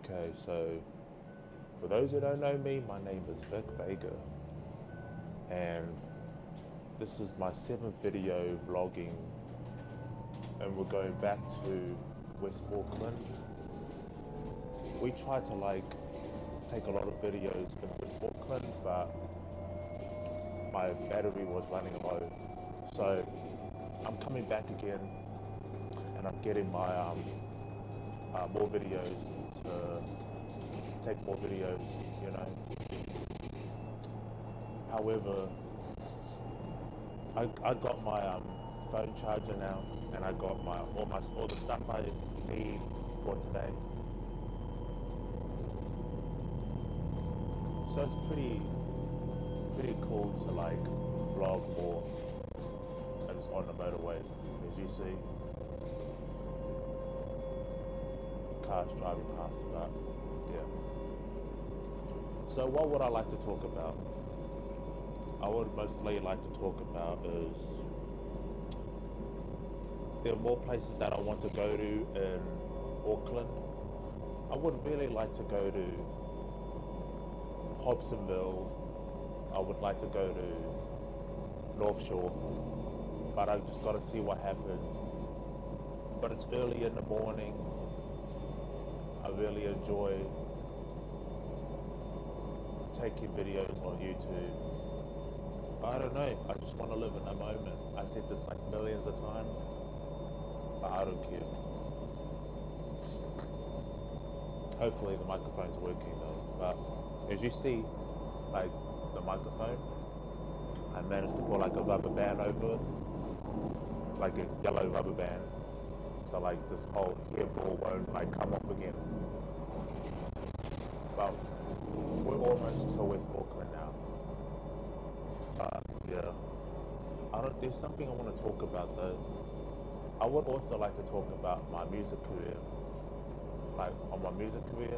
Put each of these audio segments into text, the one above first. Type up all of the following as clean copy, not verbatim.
Okay, so for those who don't know me, my name is Vic Vega, and this is my 7th video vlogging, and we're going back to West Auckland. We tried to take a lot of videos in West Auckland, but my battery was running low, so I'm coming back again, and I'm getting my more videos to take more videos, you know. However, I got my phone charger now, and I got all the stuff I need for today. So it's pretty cool to vlog more, and it's on the motorway, as you see. Cars driving past, but yeah. So what would I like to talk about? I would mostly like to talk about is there are more places that I want to go to in Auckland. I would really like to go to Hobsonville. I would like to go to North Shore, but I just got to see what happens. But it's early in the morning. I really enjoy taking videos on YouTube. I don't know, I just want to live in the moment. I said this millions of times, but I don't care. Hopefully the microphone's working though, but as you see, the microphone, I managed to put a rubber band over it, like a yellow rubber band, so this whole hairball won't come off again. But we're almost to West Auckland now. Yeah. There's something I want to talk about though. I would also like to talk about my music career. On my music career,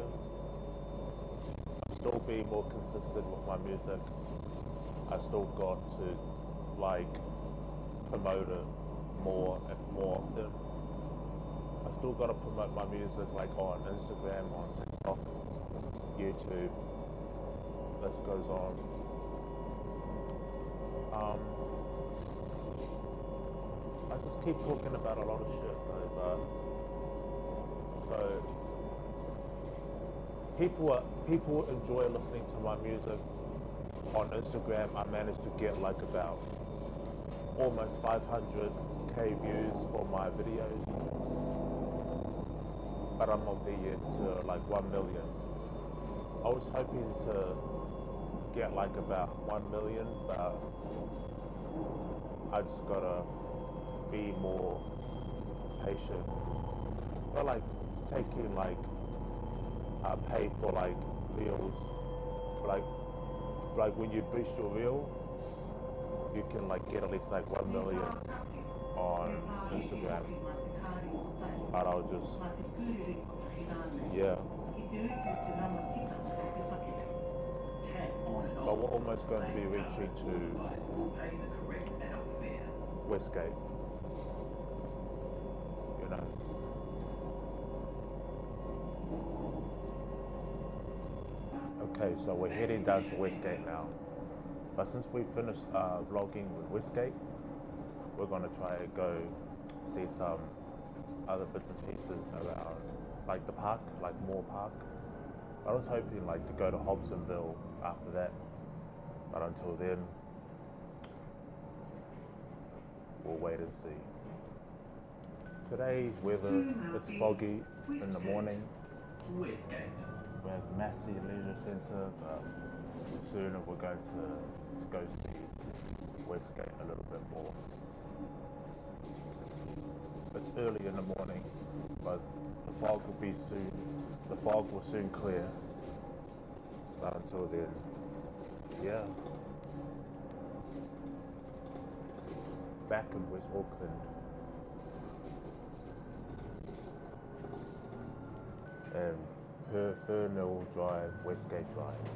I'm still being more consistent with my music. I still got to promote it more and more often. I still got to promote my music on Instagram, on TikTok, YouTube. This goes on. I just keep talking about a lot of shit though, but so people enjoy listening to my music. On Instagram, I managed to get about almost 500k views for my videos, but I'm not there yet to 1 million. I was hoping to get about 1 million, but I just gotta be more patient. But taking pay for reels, when you boost your reel, you can get at least 1 million on Instagram. But I'll just, yeah. But we're almost going to be reaching to Westgate, you know. Okay, so we're heading down to Westgate now. But since we finished vlogging with Westgate, we're gonna try to go see some other bits and pieces around, the park, Moore Park. I was hoping to go to Hobsonville after that, but until then, we'll wait and see. Today's weather, it's foggy in the morning. Westgate. We're at Massey Leisure Centre, but soon we're going to go see Westgate a little bit more. It's early in the morning, but the fog will soon clear. But until then, yeah. Back in West Auckland. And Fernhill Drive, Westgate Drive.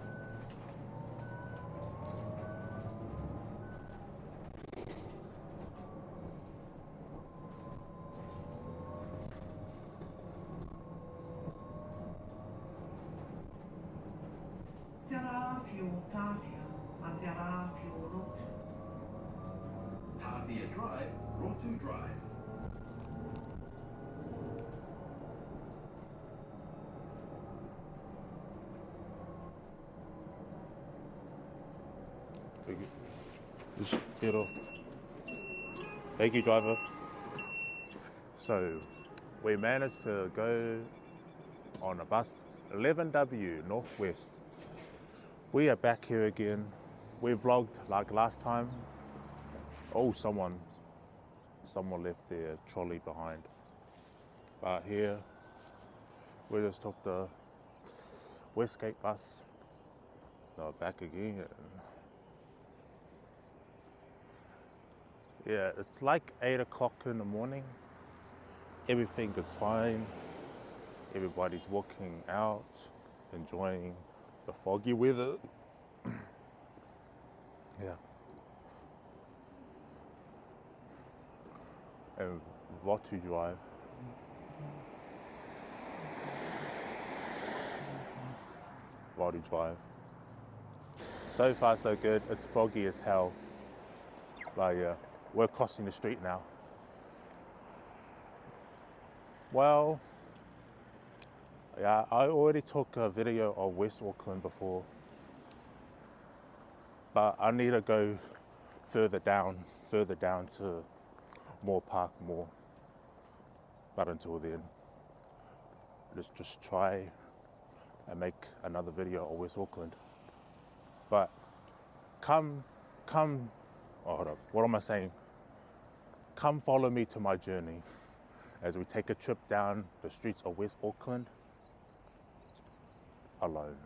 Tawhio Tawhia, a te Rāwhio Rotu. Tawhia Drive, Rotu Drive. Just get off. Thank you, driver. So, we managed to go on a bus 11W Northwest. We are back here again. We vlogged like last time. Oh, someone left their trolley behind. But here, we just took the Westgate bus. No, back again. Yeah, it's like 8 o'clock in the morning. Everything is fine. Everybody's walking out, enjoying the foggy weather. Yeah. And Rotu Drive. Rotu Drive. So far so good. It's foggy as hell. But yeah, we're crossing the street now. Well, yeah, I already took a video of West Auckland before, but I need to go further down to Moore Park more. But until then, let's just try and make another video of West Auckland. But come, oh, hold up, what am I saying? Come follow me to my journey as we take a trip down the streets of West Auckland alone.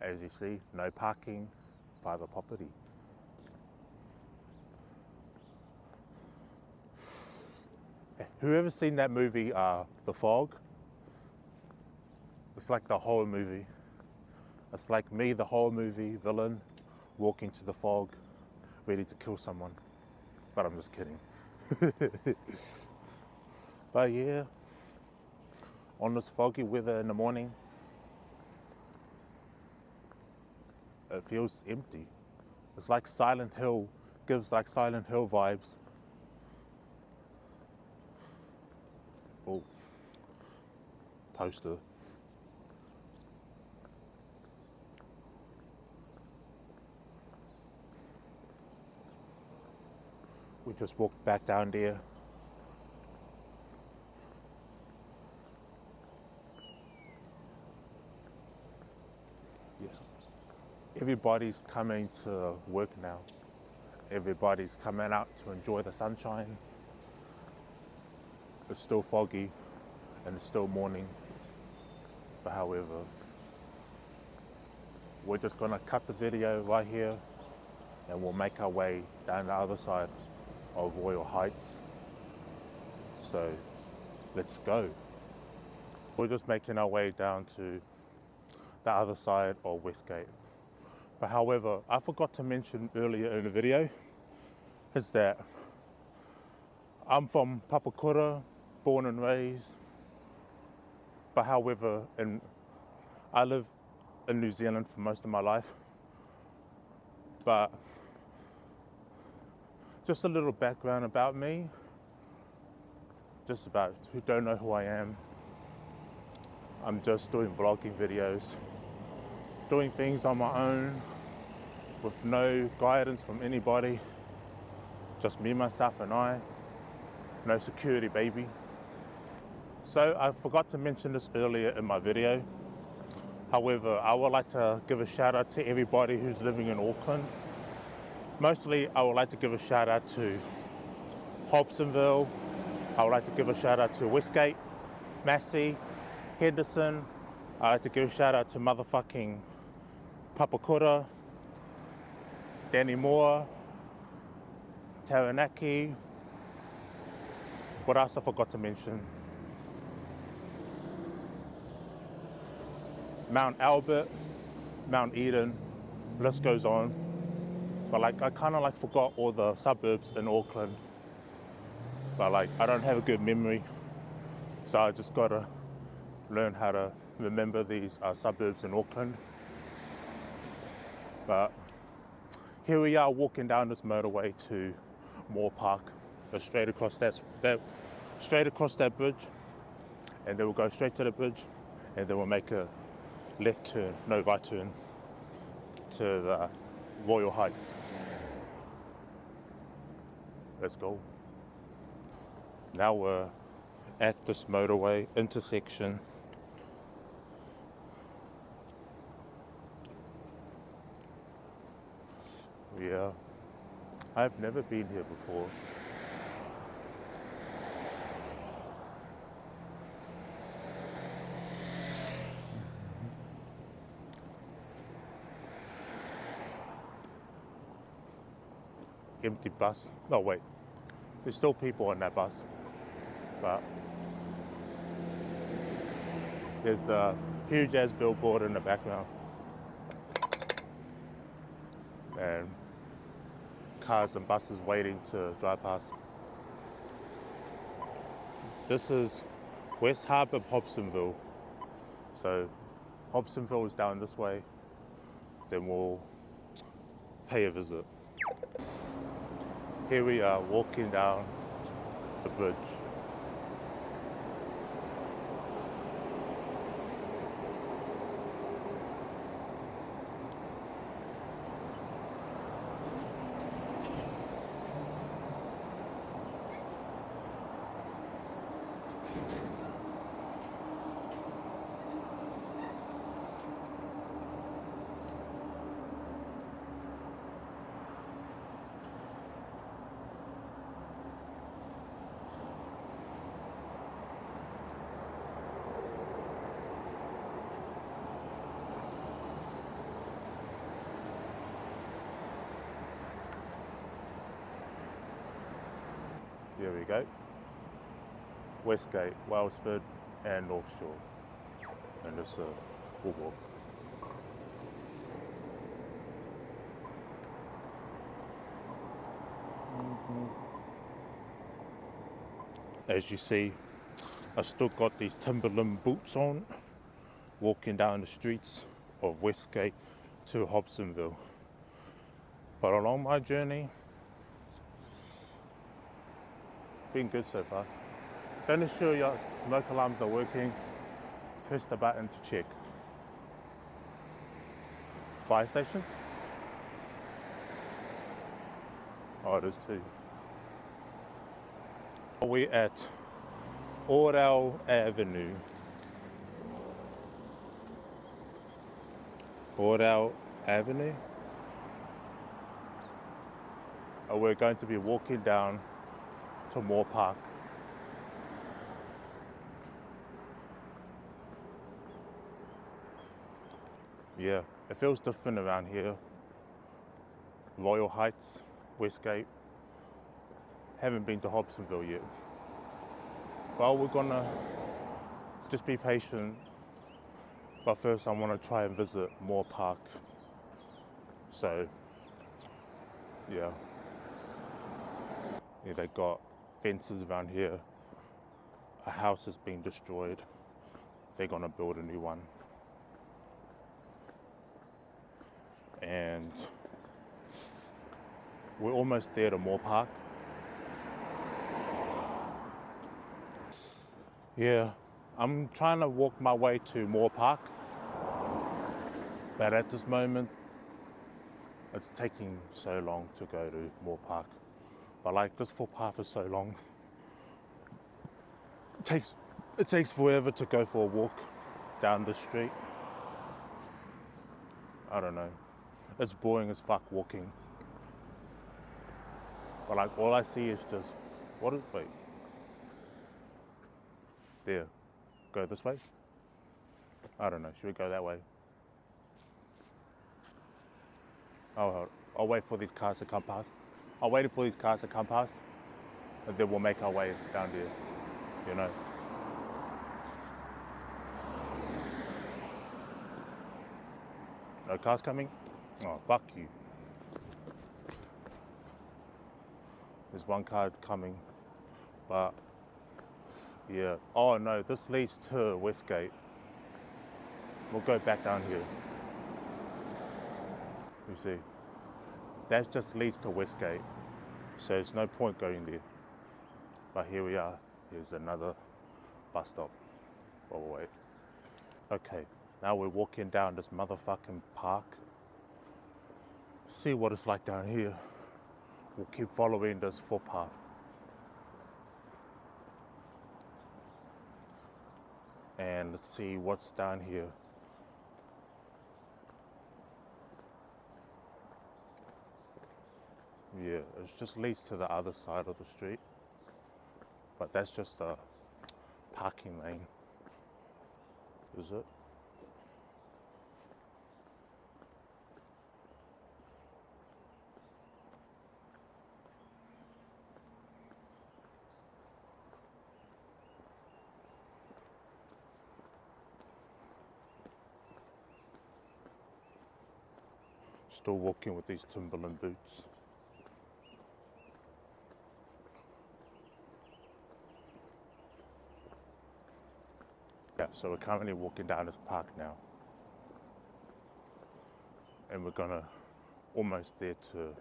As you see, no parking, private property. Whoever's seen that movie, The Fog? It's like the whole movie. It's like me, the whole movie, villain, walking to the fog, ready to kill someone. But I'm just kidding. But yeah, on this foggy weather in the morning, it feels empty. It's like Silent Hill, gives like Silent Hill vibes. Oh, poster. We just walked back down there. Yeah. Everybody's coming to work now. Everybody's coming out to enjoy the sunshine. It's still foggy and it's still morning. But however, we're just gonna cut the video right here and we'll make our way down the other side of Royal Heights. So let's go. We're just making our way down to the other side of Westgate. But however, I forgot to mention earlier in the video is that I'm from Papakura, born and raised. But however, I live in New Zealand for most of my life. But just a little background about me, just about who don't know who I am. I'm just doing vlogging videos, doing things on my own with no guidance from anybody, just me, myself and I, no security, baby. So I forgot to mention this earlier in my video. However, I would like to give a shout out to everybody who's living in Auckland. Mostly, I would like to give a shout out to Hobsonville. I would like to give a shout out to Westgate, Massey, Henderson. I'd like to give a shout out to motherfucking Papakura, Danny Moore, Taranaki. What else I forgot to mention? Mount Albert, Mount Eden, list goes on. But like, I kind of like forgot all the suburbs in Auckland. But like, I don't have a good memory. So I just gotta learn how to remember these suburbs in Auckland. But here we are walking down this motorway to Moore Park. Go straight across that bridge, and then we'll go straight to the bridge, and then we'll make a right turn to the Royal Heights. Let's go. Now we're at this motorway intersection. Yeah, I've never been here before. Empty bus. No, wait. There's still people on that bus. But there's the huge ass billboard in the background. And cars and buses waiting to drive past. This is West Harbour, Hobsonville. So Hobsonville is down this way. Then we'll pay a visit. Here we are walking down the bridge. Here we go. Westgate, Wellsford and North Shore. And this we'll walk. As you see, I still got these Timberland boots on, walking down the streets of Westgate to Hobsonville. But along my journey, been good so far. Don't ensure your smoke alarms are working. Press the button to check. Fire station? Oh, it is too. We're at Orell Avenue. Orell Avenue. And we're going to be walking down to Moore Park. Yeah, it feels different around here. Royal Heights, Westgate. Haven't been to Hobsonville yet. Well, we're gonna just be patient. But first I want to try and visit Moore Park. So, yeah. Yeah, they got fences around here. A house has been destroyed. They're gonna build a new one. And we're almost there to Moore Park. Yeah, I'm trying to walk my way to Moore Park, but at this moment, it's taking so long to go to Moore Park. But like, this footpath is so long. It takes forever to go for a walk down the street. I don't know. It's boring as fuck walking. But like, all I see is just, wait. There. Go this way? I don't know. Should we go that way? I'll wait for these cars to come past. I'll wait for these cars to come past, and then we'll make our way down there, you know. No cars coming? Oh, fuck you. There's one car coming, but yeah. Oh no, this leads to Westgate. We'll go back down here. You see, that just leads to Westgate, so there's no point going there. But here we are. Here's another bus stop. Oh wait. Okay, now we're walking down this motherfucking park. See what it's like down here. We'll keep following this footpath. And let's see what's down here. Yeah, it just leads to the other side of the street. But that's just a parking lane. Is it? Still walking with these Timberland boots. Yeah, so we're currently walking down this park now. And we're gonna almost there to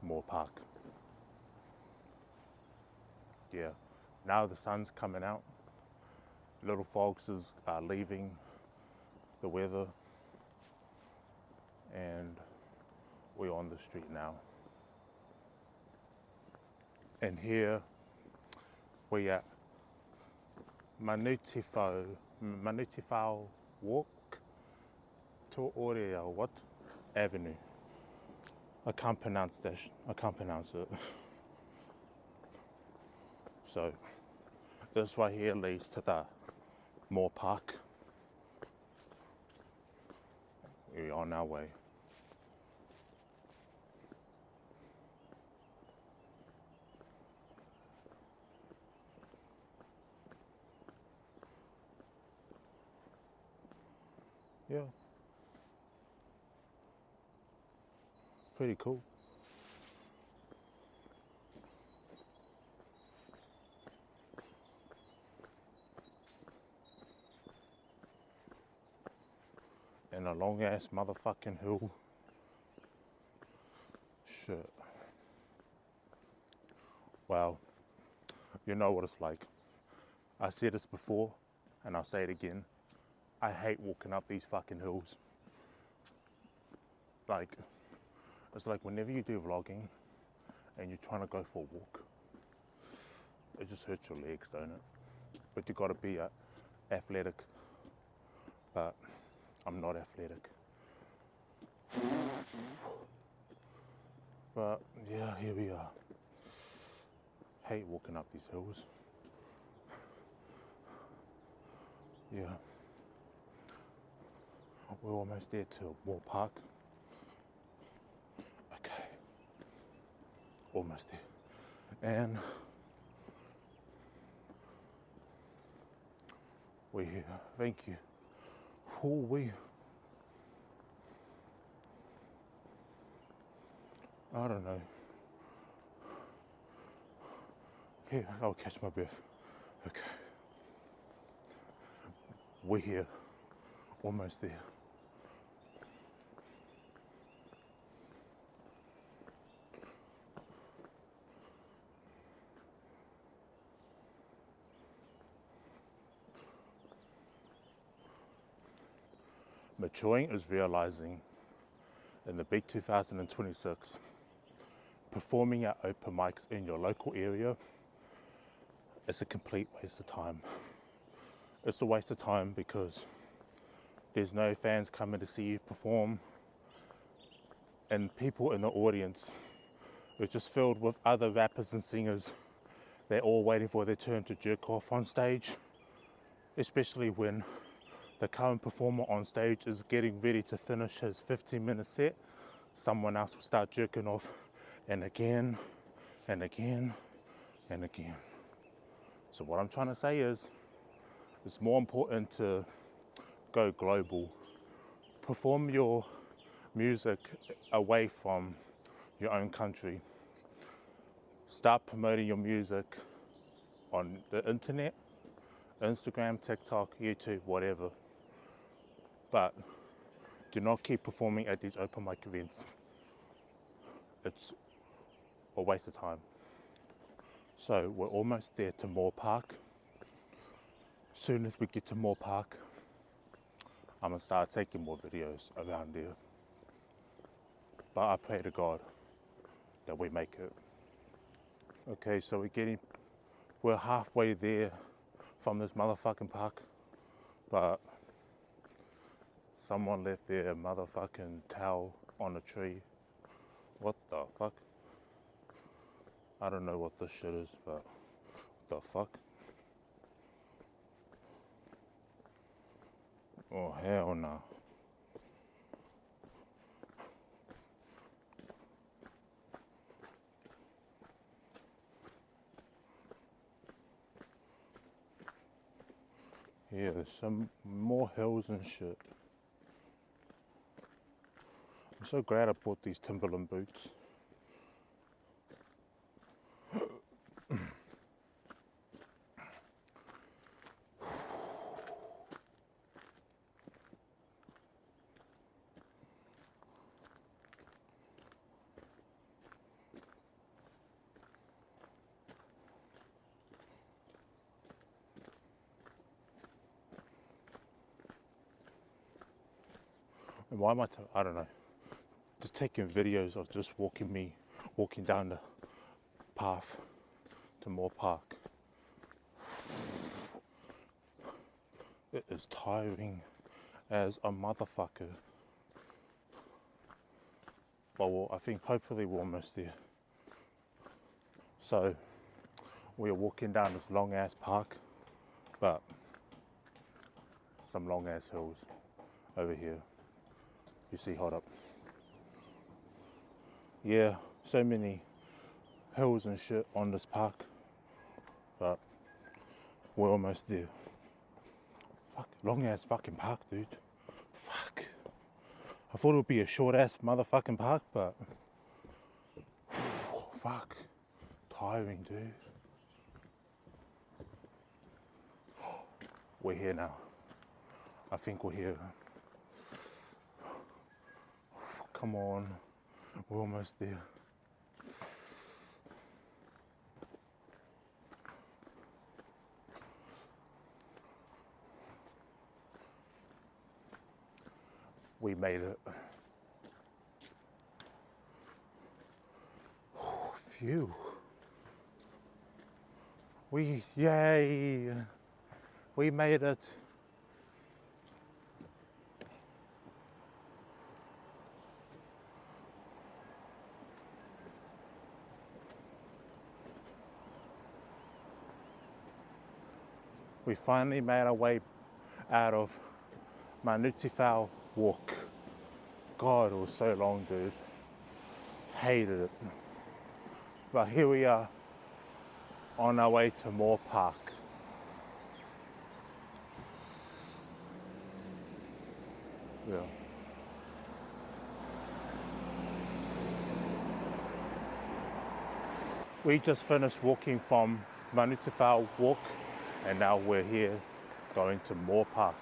Moore Park. Yeah, now the sun's coming out. Little foxes are leaving the weather. And we're on the street now. And here we are. Manutifau Walk to Orea, what? Avenue. I can't pronounce that. I can't pronounce it. So this right here leads to the Moore Park. We're on our way. Yeah. Pretty cool. And a long ass motherfucking hill. Shit. Well, you know what it's like. I said this before and I'll say it again. I hate walking up these fucking hills. Like, it's like whenever you do vlogging and you're trying to go for a walk, it just hurts your legs, don't it? But you gotta be athletic. But I'm not athletic. But yeah, here we are. Hate walking up these hills. Yeah. We're almost there to Moore Park. Okay. Almost there. And we're here. Thank you. I don't know. Here, I'll catch my breath. Okay. We're here. Almost there. Maturing is realizing in the big 2026, performing at open mics in your local area is a complete waste of time. It's a waste of time because there's no fans coming to see you perform, and people in the audience are just filled with other rappers and singers. They're all waiting for their turn to jerk off on stage, especially when the current performer on stage is getting ready to finish his 15-minute set. Someone else will start jerking off, and again, and again, and again. So what I'm trying to say is, it's more important to go global. Perform your music away from your own country. Start promoting your music on the internet, Instagram, TikTok, YouTube, whatever. But do not keep performing at these open mic events. It's a waste of time. So we're almost there to Moore Park. Soon as we get to Moore Park, I'm gonna start taking more videos around there. But I pray to God that we make it. Okay, so we're halfway there from this motherfucking park, but someone left their motherfucking towel on a tree. What the fuck? I don't know what this shit is, but what the fuck? Oh, hell no. Yeah, there's some more hills and shit. I'm so glad I bought these Timberland boots. And why am I don't know, just taking videos of just walking down the path to Moore Park. It is tiring as a motherfucker. But well, I think hopefully we're almost there. So we're walking down this long ass park, but some long ass hills over here. You see, hold up. Yeah, so many hills and shit on this park, but we're almost there. Fuck, long ass fucking park, dude. Fuck. I thought it would be a short ass motherfucking park, but fuck. Tiring, dude. We're here now. I think we're here. Come on, we're almost there. We made it. Phew. Yay! We made it. We finally made our way out of Massey walk. God, it was so long, dude. Hated it. But here we are on our way to Moore Park. Yeah. We just finished walking from Massey walk, and now we're here going to Moore Park.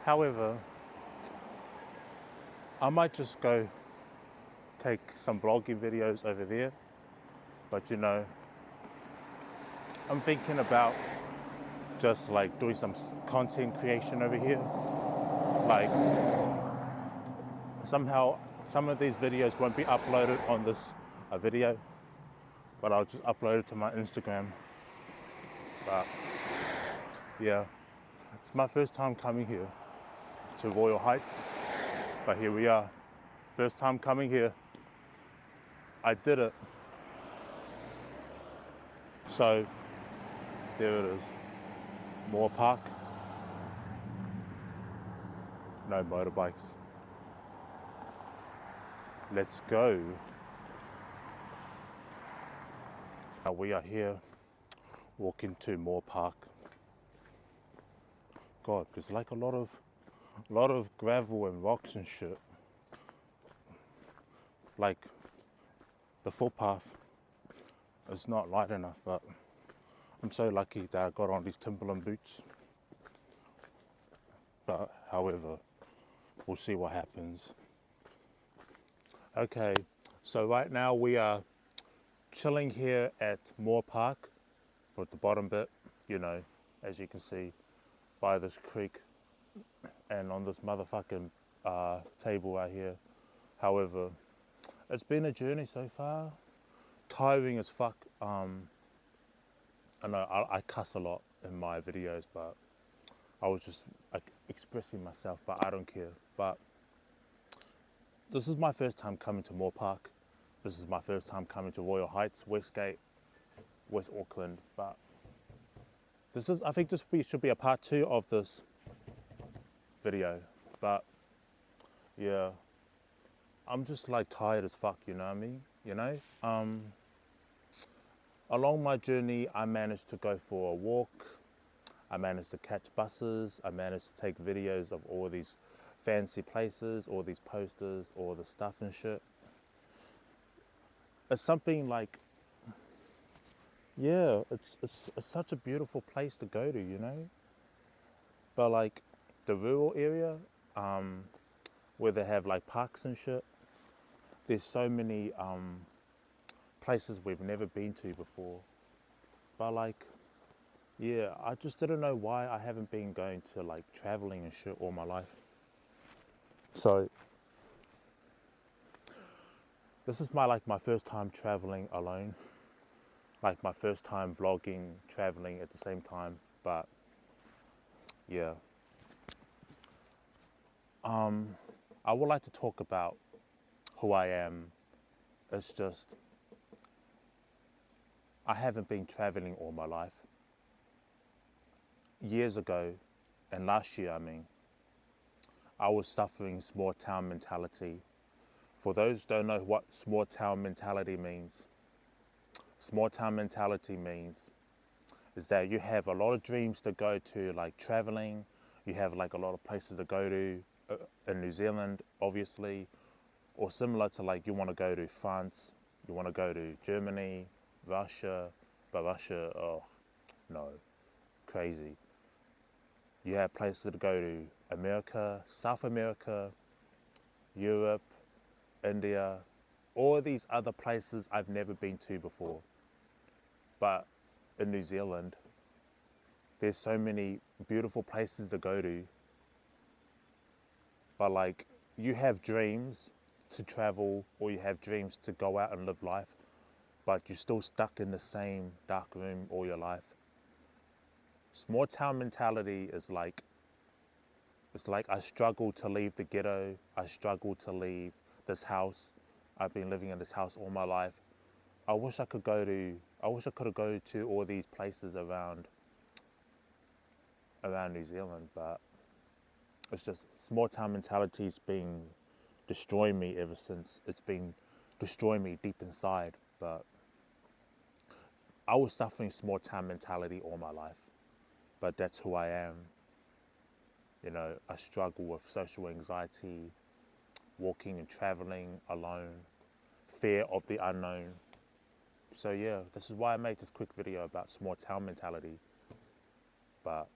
However, I might just go take some vlogging videos over there, but you know, I'm thinking about just like doing some content creation over here. Like somehow some of these videos won't be uploaded on this video, but I'll just upload it to my Instagram. But yeah, it's my first time coming here to Royal Heights, but here we are. First time coming here. I did it. So there it is. Moore Park. No motorbikes. Let's go. Now we are here walking to Moore Park. God, there's like a lot of gravel and rocks and shit. Like the footpath is not light enough, but I'm so lucky that I got on these Timberland boots. But however, we'll see what happens. Okay, so right now we are chilling here at Moore Park, or at the bottom bit, you know, as you can see, by this creek and on this motherfucking table right here. However, it's been a journey so far. Tiring as fuck. I know I cuss a lot in my videos, but I was just like expressing myself, but I don't care. But this is my first time coming to Moore Park. This is my first time coming to Royal Heights, Westgate, West Auckland. But this is, I think this should be a part 2 of this video. But yeah, I'm just like tired as fuck, you know what I mean? You know? Along my journey, I managed to go for a walk. I managed to catch buses. I managed to take videos of all these fancy places, all these posters, all the stuff and shit. It's something like, yeah, it's such a beautiful place to go to, you know? But like the rural area, where they have like parks and shit, there's so many places we've never been to before. But like, yeah, I just didn't know why I haven't been going to like traveling and shit all my life. So this is my first time traveling alone. Like my first time vlogging, traveling at the same time. But yeah. I would like to talk about who I am. It's just, I haven't been traveling all my life. Years ago, and last year I mean, I was suffering small town mentality. For those who don't know what small town mentality means, small town mentality means is that you have a lot of dreams to go to, like traveling. You have like a lot of places to go to in New Zealand, obviously, or similar to like you want to go to France, you want to go to Germany, Russia, but Russia, oh no, crazy. You have places to go to America, South America, Europe, India, all these other places I've never been to before. But in New Zealand, there's so many beautiful places to go to. But like, you have dreams to travel, or you have dreams to go out and live life, but you're still stuck in the same dark room all your life. Small town mentality is like, it's like I struggle to leave the ghetto. I struggle to leave this house. I've been living in this house all my life. I wish I could go to all these places around New Zealand, but it's just small town mentality's been destroying me ever since. It's been destroying me deep inside. But I was suffering small town mentality all my life, but that's who I am. You know, I struggle with social anxiety, walking and traveling alone, fear of the unknown. So yeah, this is why I make this quick video about small town mentality. But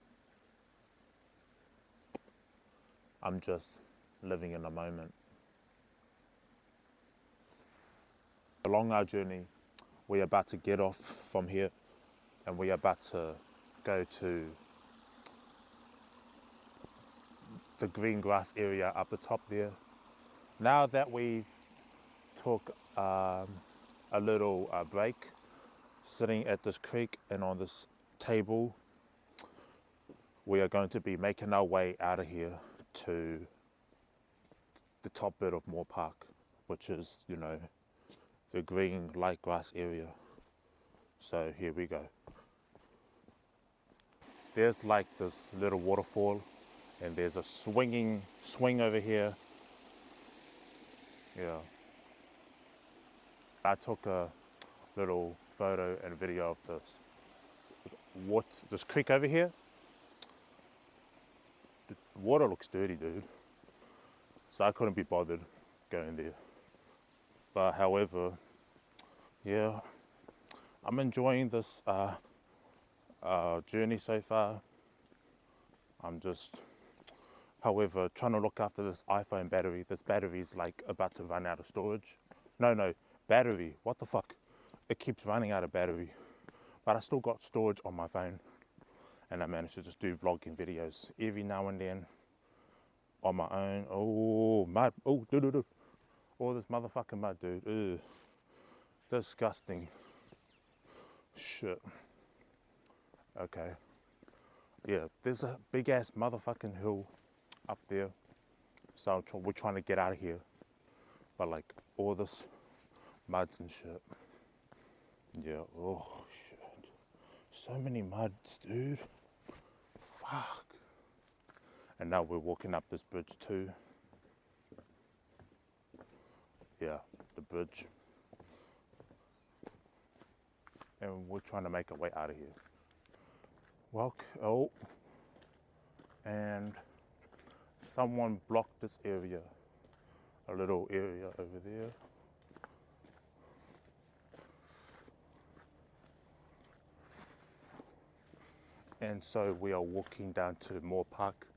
I'm just living in the moment. Along our journey, we're about to get off from here and we're about to go to the green grass area up the top there. Now that we've took a little break sitting at this creek and on this table, we are going to be making our way out of here to the top bit of Moore Park, which is, you know, the green light grass area. So here we go. There's like this little waterfall and there's a swing over here. Yeah. I took a little photo and video of this creek over here. The water looks dirty, dude. So I couldn't be bothered going there. But however, yeah, I'm enjoying this journey so far. I'm just However, trying to look after this iPhone battery, this battery is like about to run out of storage. No, battery, what the fuck? It keeps running out of battery. But I still got storage on my phone. And I managed to just do vlogging videos every now and then on my own. Oh, mud. Oh, do. All this motherfucking mud, dude. Ugh. Disgusting. Shit. Okay. Yeah, there's a big ass motherfucking hill up there. So we're trying to get out of here. But like all this muds and shit. Yeah, oh shit. So many muds, dude. Fuck. And now we're walking up this bridge too. Yeah, the bridge. And we're trying to make our way out of here. Oh, and someone blocked this area. A little area over there. And so we are walking down to Moore Park,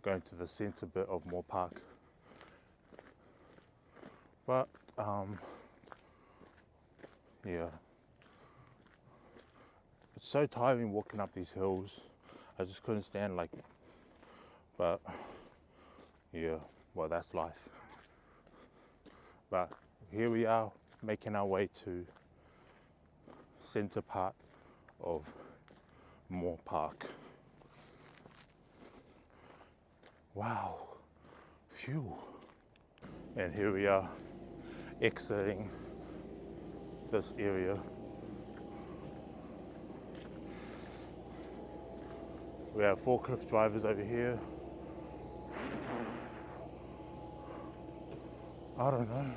going to the centre bit of Moore Park. But, yeah. It's so tiring walking up these hills. I just couldn't stand but yeah, well, that's life. But here we are, making our way to centre part of Moore Park. Wow, phew. And here we are, exiting this area. We have forklift drivers over here. I don't know.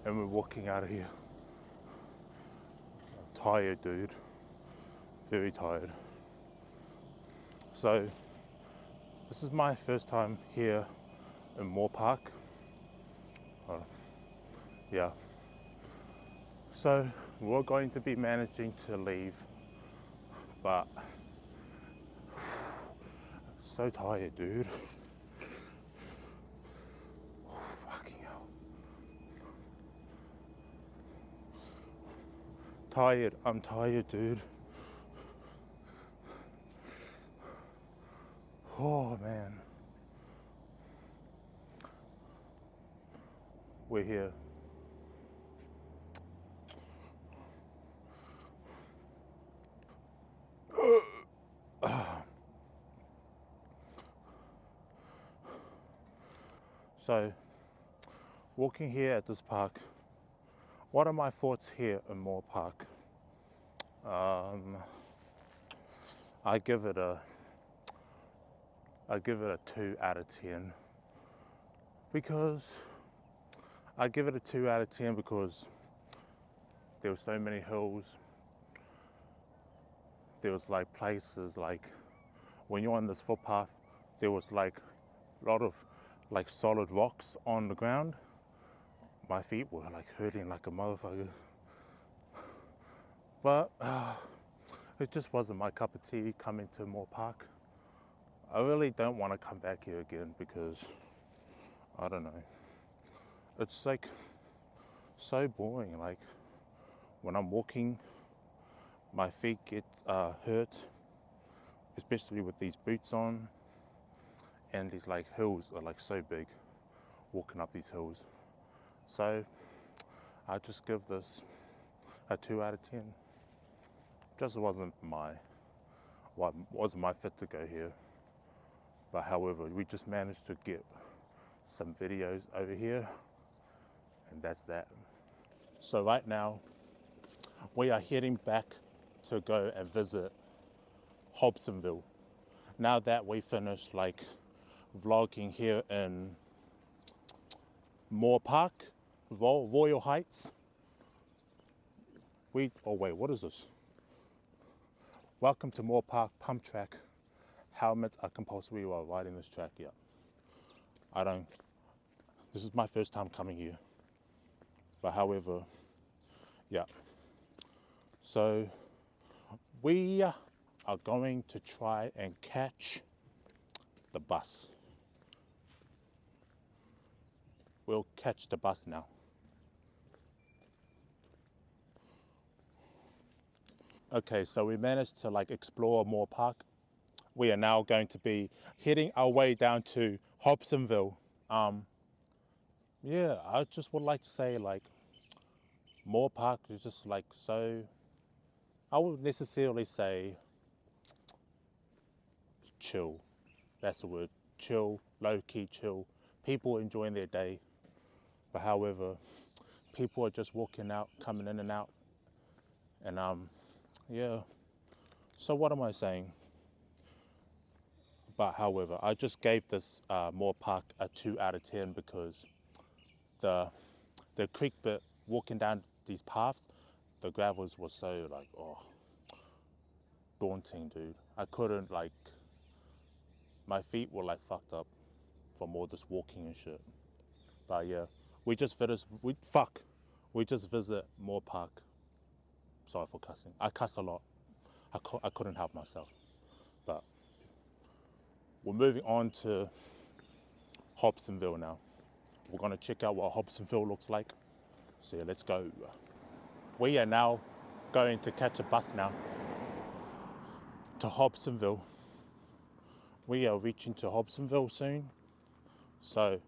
And we're walking out of here. I'm tired, dude. Very tired. So, this is my first time here in Moore Park. Yeah. So, we're going to be managing to leave, but so tired, dude. Fucking hell. I'm tired, dude. Oh man. We're here. So, walking here at this park, what are my thoughts here in Moore Park? I give it a 2 out of 10 because I give it a 2 out of 10 because there were so many hills. There was like places like when you're on this footpath, there was like a lot of like solid rocks on the ground. My feet were like hurting like a motherfucker. But it just wasn't my cup of tea coming to Moore Park. I really don't want to come back here again because, I don't know, it's like so boring. Like when I'm walking, my feet get hurt, especially with these boots on, and these like hills are like so big, walking up these hills. So I just give this a 2 out of 10. Just wasn't my fit to go here. But however, we just managed to get some videos over here, and that's that. So right now, we are heading back to go and visit Hobsonville. Now that we finished like vlogging here in Moore Park, Royal Heights. What is this? Welcome to Moore Park Pump Track. Helmets are compulsory while riding this track. Yeah. This is my first time coming here. But however, yeah. So We are going to try and catch the bus. We'll catch the bus now. Okay, so we managed to like explore Moore Park. We are now going to be heading our way down to Hobsonville. Yeah, I just would like to say like Moore Park is just like so, I wouldn't necessarily say chill. That's the word, chill, low-key chill. People enjoying their day. But however, people are just walking out, coming in and out. And yeah. So what am I saying? But however, I just gave this Moore Park a 2 out of 10 because the creek bit, walking down these paths, the gravels was so like, oh, daunting, dude. I couldn't like, my feet were like fucked up from all this walking and shit. But yeah, we just visit Moore Park. Sorry for cussing. I cuss a lot. I couldn't help myself. But we're moving on to Hobsonville now. We're gonna check out what Hobsonville looks like. So yeah, let's go. We are now going to catch a bus now to Hobsonville. We are reaching to Hobsonville soon. So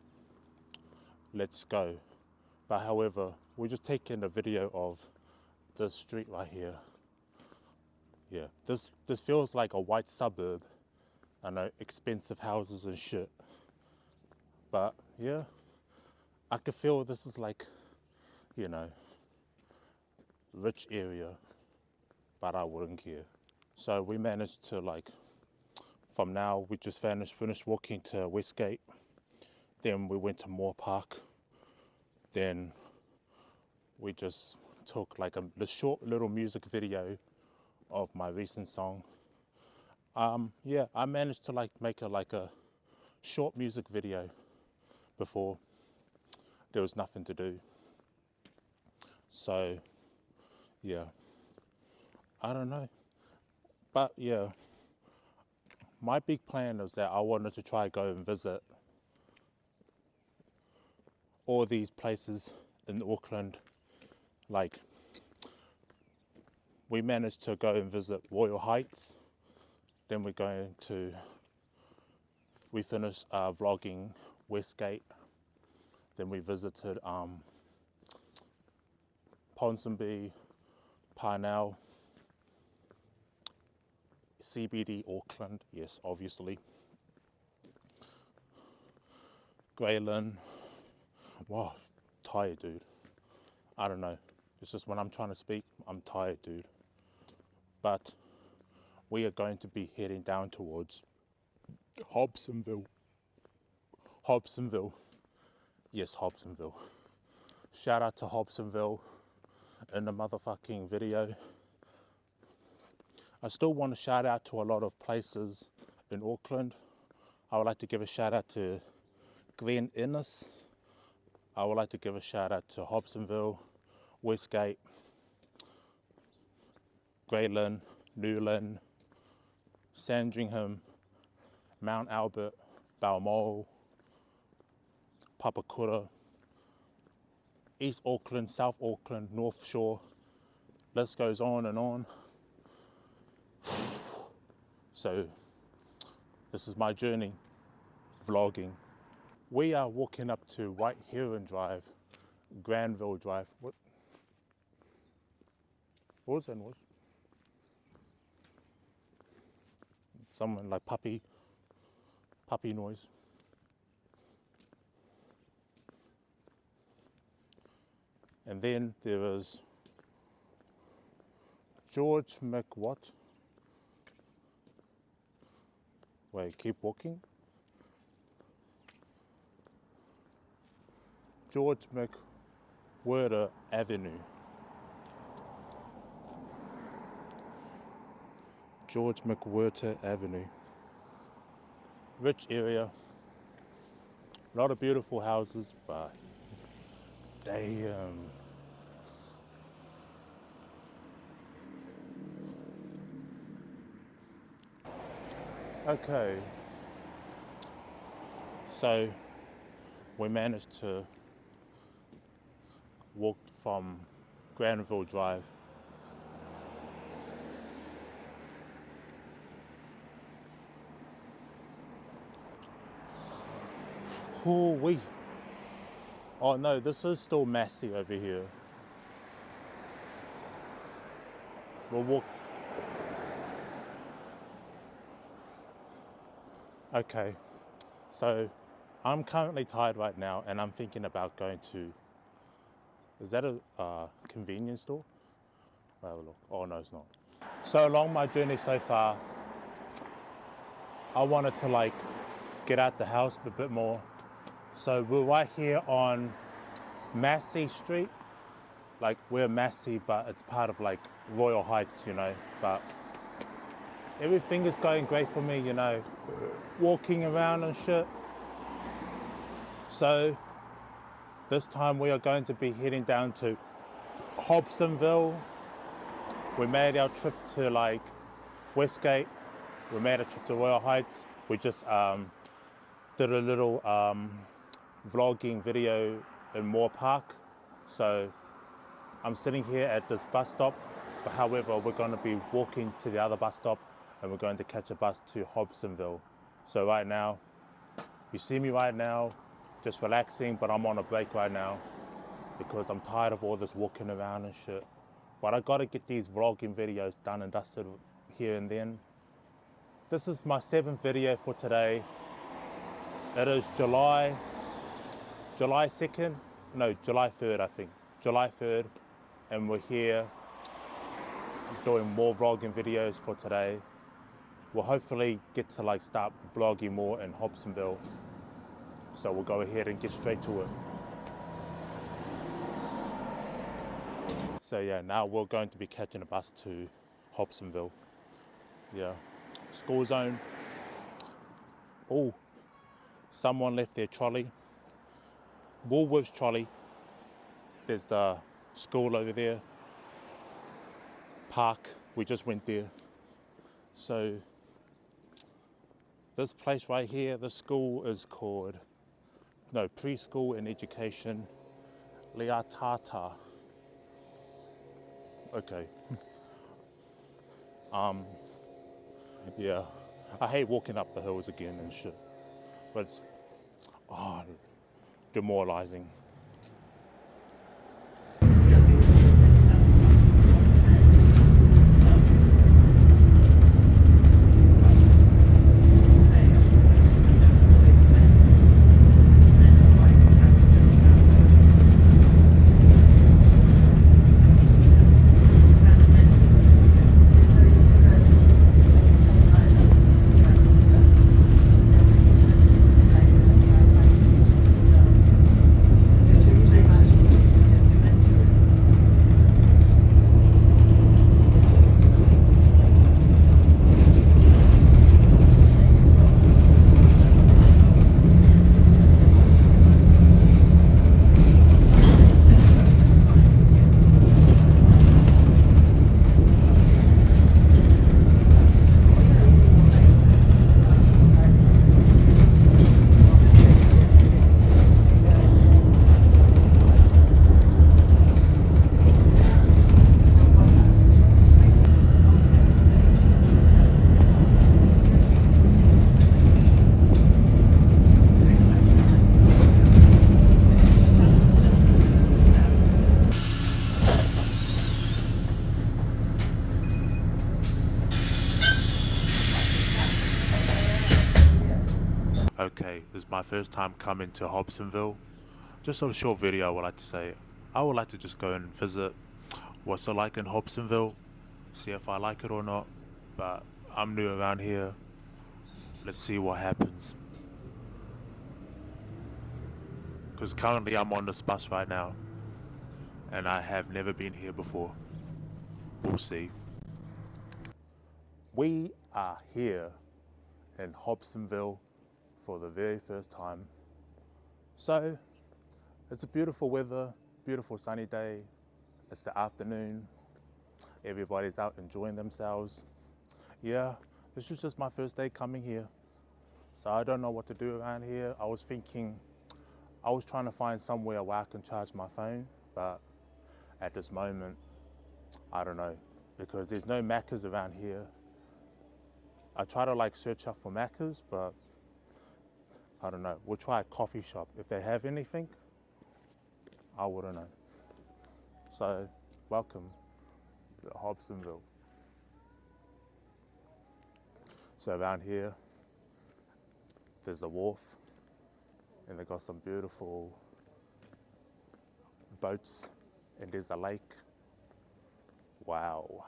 let's go. But however, we're just taking a video of this street right here. Yeah, this feels like a white suburb. I know, expensive houses and shit. But yeah, I could feel this is like, you know, rich area, but I wouldn't care. So we managed to like, from now, we just finished walking to Westgate. Then we went to Moore Park. Then we just took like a short little music video of my recent song. Yeah, I managed to like make a short music video before. There was nothing to do. So yeah, I don't know. But yeah, my big plan is that I wanted to try go and visit all these places in Auckland. Like, we managed to go and visit Royal Heights. Then we finished vlogging Westgate. Then we visited Ponsonby, Parnell, CBD Auckland, yes, obviously. Grayland. Wow, tired, dude. I don't know. It's just when I'm trying to speak, I'm tired, dude. But we are going to be heading down towards Hobsonville. Hobsonville. Yes, Hobsonville. Shout out to Hobsonville in the motherfucking video. I still want to shout out to a lot of places in Auckland. I would like to give a shout out to Glen Innes. I would like to give a shout out to Hobsonville, Westgate, Grayland, Newland, Sandringham, Mount Albert, Balmoral, Papakura, East Auckland, South Auckland, North Shore. List goes on and on. So this is my journey, vlogging. We are walking up to White Heron Drive, Granville Drive. What was that noise? Someone like puppy noise. And then there is George McWhat. Wait, keep walking. George McWhirter Avenue. George McWhirter Avenue. Rich area. A lot of beautiful houses, but damn. Okay, so we managed to walk from Granville Drive. Ooh-wee. Oh no, this is still Massey over here. We'll walk. Okay, so I'm currently tired right now and I'm thinking about going to, is that a convenience store? Have a look. Oh no, it's not. So along my journey so far, I wanted to like get out the house a bit more. So we're right here on Massey Street. Like we're Massey, but it's part of like Royal Heights, you know, but everything is going great for me, you know, walking around and shit. So this time we are going to be heading down to Hobsonville. We made our trip to like Westgate. We made a trip to Royal Heights. We just did a little vlogging video in Moore Park. So I'm sitting here at this bus stop, but however, we're going to be walking to the other bus stop and we're going to catch a bus to Hobsonville. So right now, you see me right now, just relaxing, but I'm on a break right now because I'm tired of all this walking around and shit. But I gotta get these vlogging videos done and dusted here and then. This is my 7th video for today. It is July 2nd, no, July 3rd, I think. July 3rd, and we're here doing more vlogging videos for today. We'll hopefully get to like start vlogging more in Hobsonville. So we'll go ahead and get straight to it. So yeah, now we're going to be catching a bus to Hobsonville. Yeah, school zone. Oh, someone left their trolley. Woolworths trolley. There's the school over there. Park, we just went there. So this place right here, the school is called, no, Preschool and Education Liatata. Okay. Yeah, I hate walking up the hills again and shit, but it's demoralizing. Okay, this is my first time coming to Hobsonville. Just a short video I would like to say. I would like to just go and visit what's it like in Hobsonville, see if I like it or not. But I'm new around here. Let's see what happens. Because currently I'm on this bus right now and I have never been here before. We'll see. We are here in Hobsonville for the very first time. So it's a beautiful weather, beautiful sunny day. It's the afternoon. Everybody's out enjoying themselves. Yeah, This is just my first day coming here, so I don't know what to do around here. I was trying to find somewhere where I can charge my phone, but at this moment, I don't know, because there's no Maccas around here. I try to like search up for Maccas, but I don't know. We'll try a coffee shop. If they have anything, I wouldn't know. So, welcome to Hobsonville. So around here, there's a wharf, and they got some beautiful boats, and there's a lake. Wow.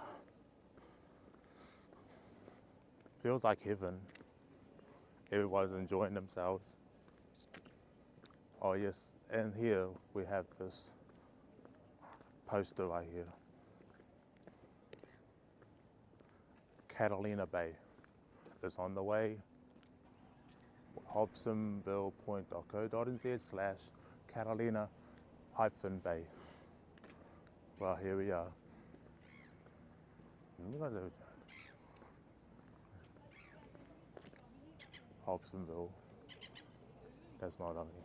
Feels like heaven. Everyone's enjoying themselves. Oh yes, and here we have this poster right here. Catalina Bay is on the way. hobsonvillepoint.co.nz/Catalina-Bay. Well, here we are. Hobsonville. That's not on me.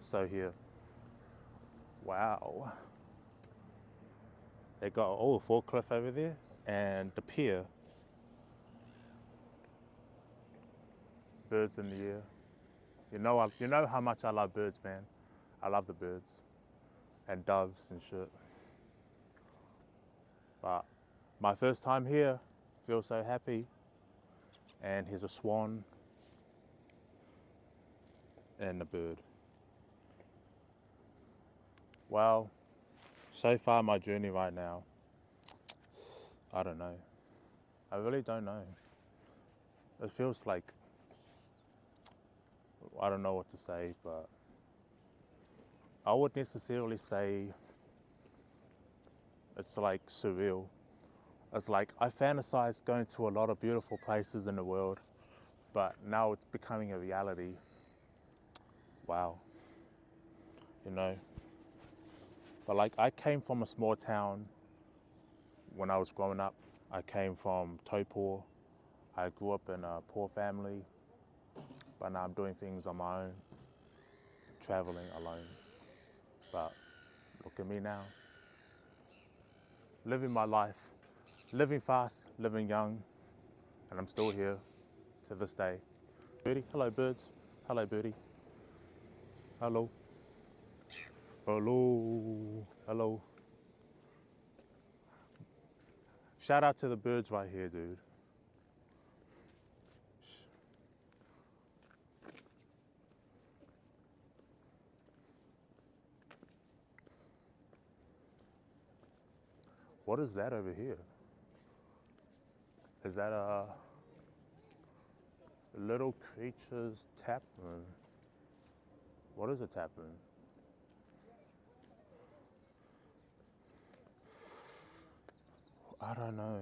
So here, wow. They got a forklift over there and the pier. Birds in the air. You know how much I love birds, man. I love the birds and doves and shit. But my first time here, feel so happy. And here's a swan and a bird. Well, so far my journey right now, I don't know. I really don't know. It feels like, I don't know what to say, but I wouldn't necessarily say it's like surreal. It's like I fantasized going to a lot of beautiful places in the world, but now it's becoming a reality. Wow. You know? But like I came from a small town when I was growing up. I came from Taupo. I grew up in a poor family, but now I'm doing things on my own, traveling alone. But look at me now, living my life, living fast, living young, and I'm still here to this day. Birdie, hello birds. Hello birdie. Hello. Hello. Hello. Shout out to the birds right here, dude. What is that over here? Is that a little creature's tap room? What is a tap room? I don't know.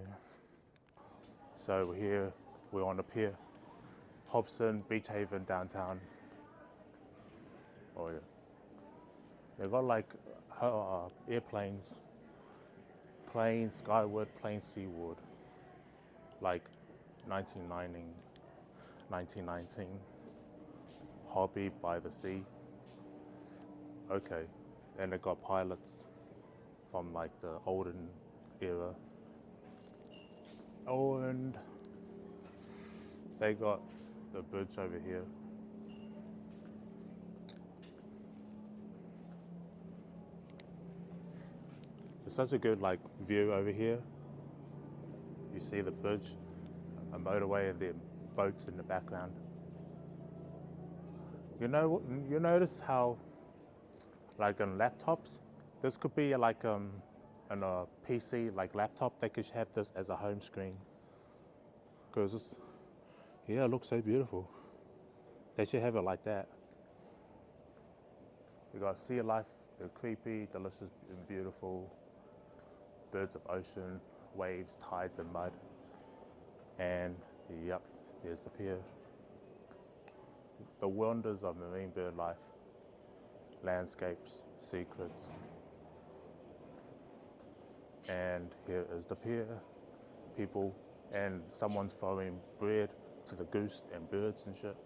So we're on the pier. Hobson, Beach Haven, downtown. Oh yeah. They've got like airplanes. Planes skyward, planes seaward. Like 1919. Hobby by the sea. Okay. Then they got pilots from like the olden era. Oh, and they got the birds over here. It's such a good like view over here. You see the bridge, a motorway, and then boats in the background. You notice how like on laptops, this could be like on a PC like laptop, they could have this as a home screen. Because it looks so beautiful. They should have it like that. You got sea life, they're creepy, delicious and beautiful. Birds of ocean, waves, tides and mud. And yep, there's the pier. the wonders of marine bird life, landscapes, secrets. And here is the pier, people, and someone's throwing bread to the goose and birds and shit.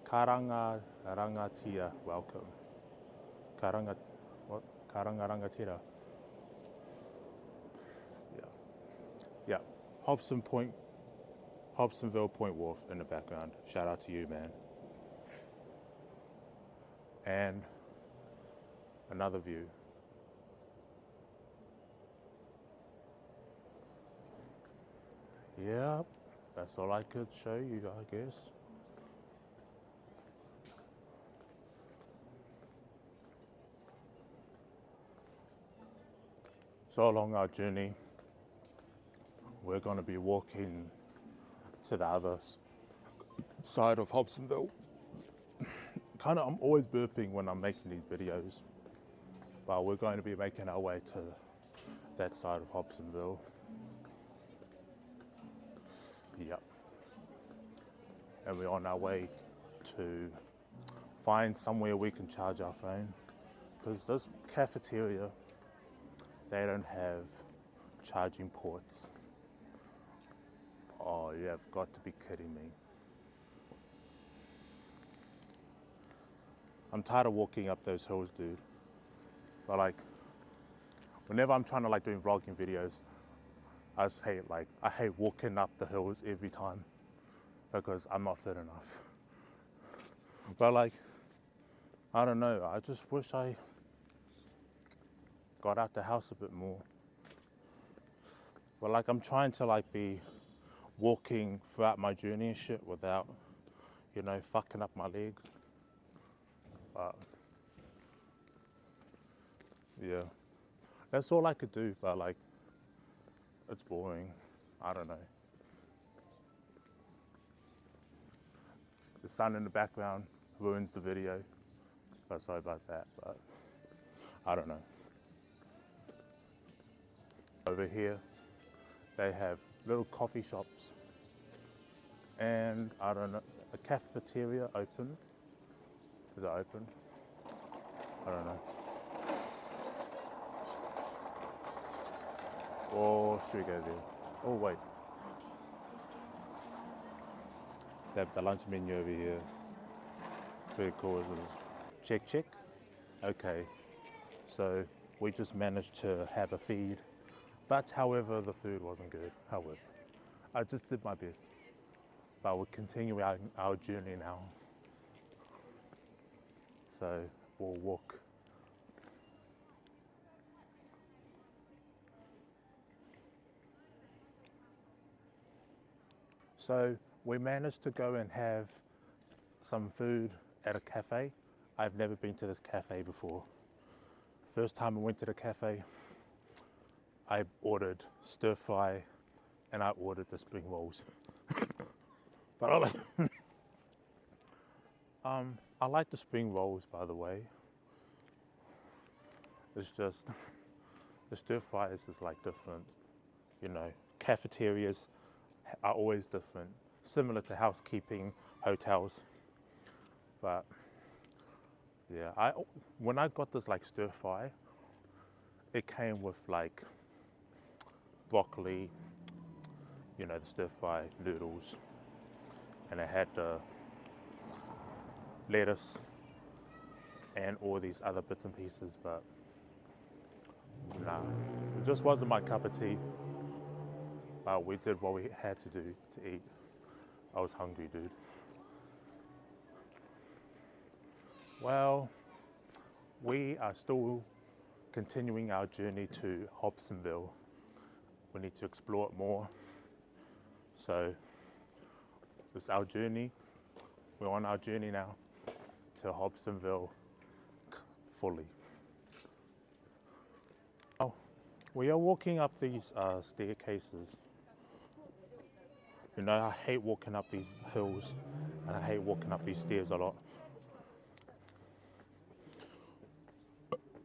Karanga rangatira, welcome. What? Karanga rangatira. Yeah. Hobsonville Point Wharf in the background. Shout out to you, man. And another view. Yep, that's all I could show you, I guess. So along our journey, we're going to be walking to the other side of Hobsonville. I'm always burping when I'm making these videos, but we're going to be making our way to that side of Hobsonville. Yep. And we're on our way to find somewhere we can charge our phone, because this cafeteria, they don't have charging ports. Oh, you have got to be kidding me. I'm tired of walking up those hills, dude. But like, whenever I'm trying to doing vlogging videos, I hate walking up the hills every time because I'm not fit enough. But I don't know, I just wish I got out the house a bit more. But I'm trying to be walking throughout my journey and shit without, fucking up my legs. But yeah, that's all I could do, but it's boring. I don't know. The sun in the background ruins the video. But sorry about that, but I don't know. Over here, they have little coffee shops and I don't know, a cafeteria open. Is it open? I don't know. Or should we go there? Oh wait. They have the lunch menu over here. It's very cool, isn't it? Check. Okay. So we just managed to have a feed. But however, the food wasn't good. However, I just did my best. But we're continuing our journey now. So we'll walk. So we managed to go and have some food at a cafe. I've never been to this cafe before. First time I went to the cafe, I ordered stir fry and I ordered the spring rolls. But I like the spring rolls, by the way. It's just, the stir fry is just different. Cafeterias are always different, similar to housekeeping hotels. But yeah, when I got this stir fry, it came with broccoli, the stir fry noodles, and it had the lettuce and all these other bits and pieces, but nah, it just wasn't my cup of tea. But we did what we had to do to eat. I was hungry, dude. Well, we are still continuing our journey to Hobsonville. We need to explore it more. So it's our journey. We're on our journey now to Hobsonville fully. Oh, we are walking up these staircases. I hate walking up these hills and I hate walking up these stairs a lot.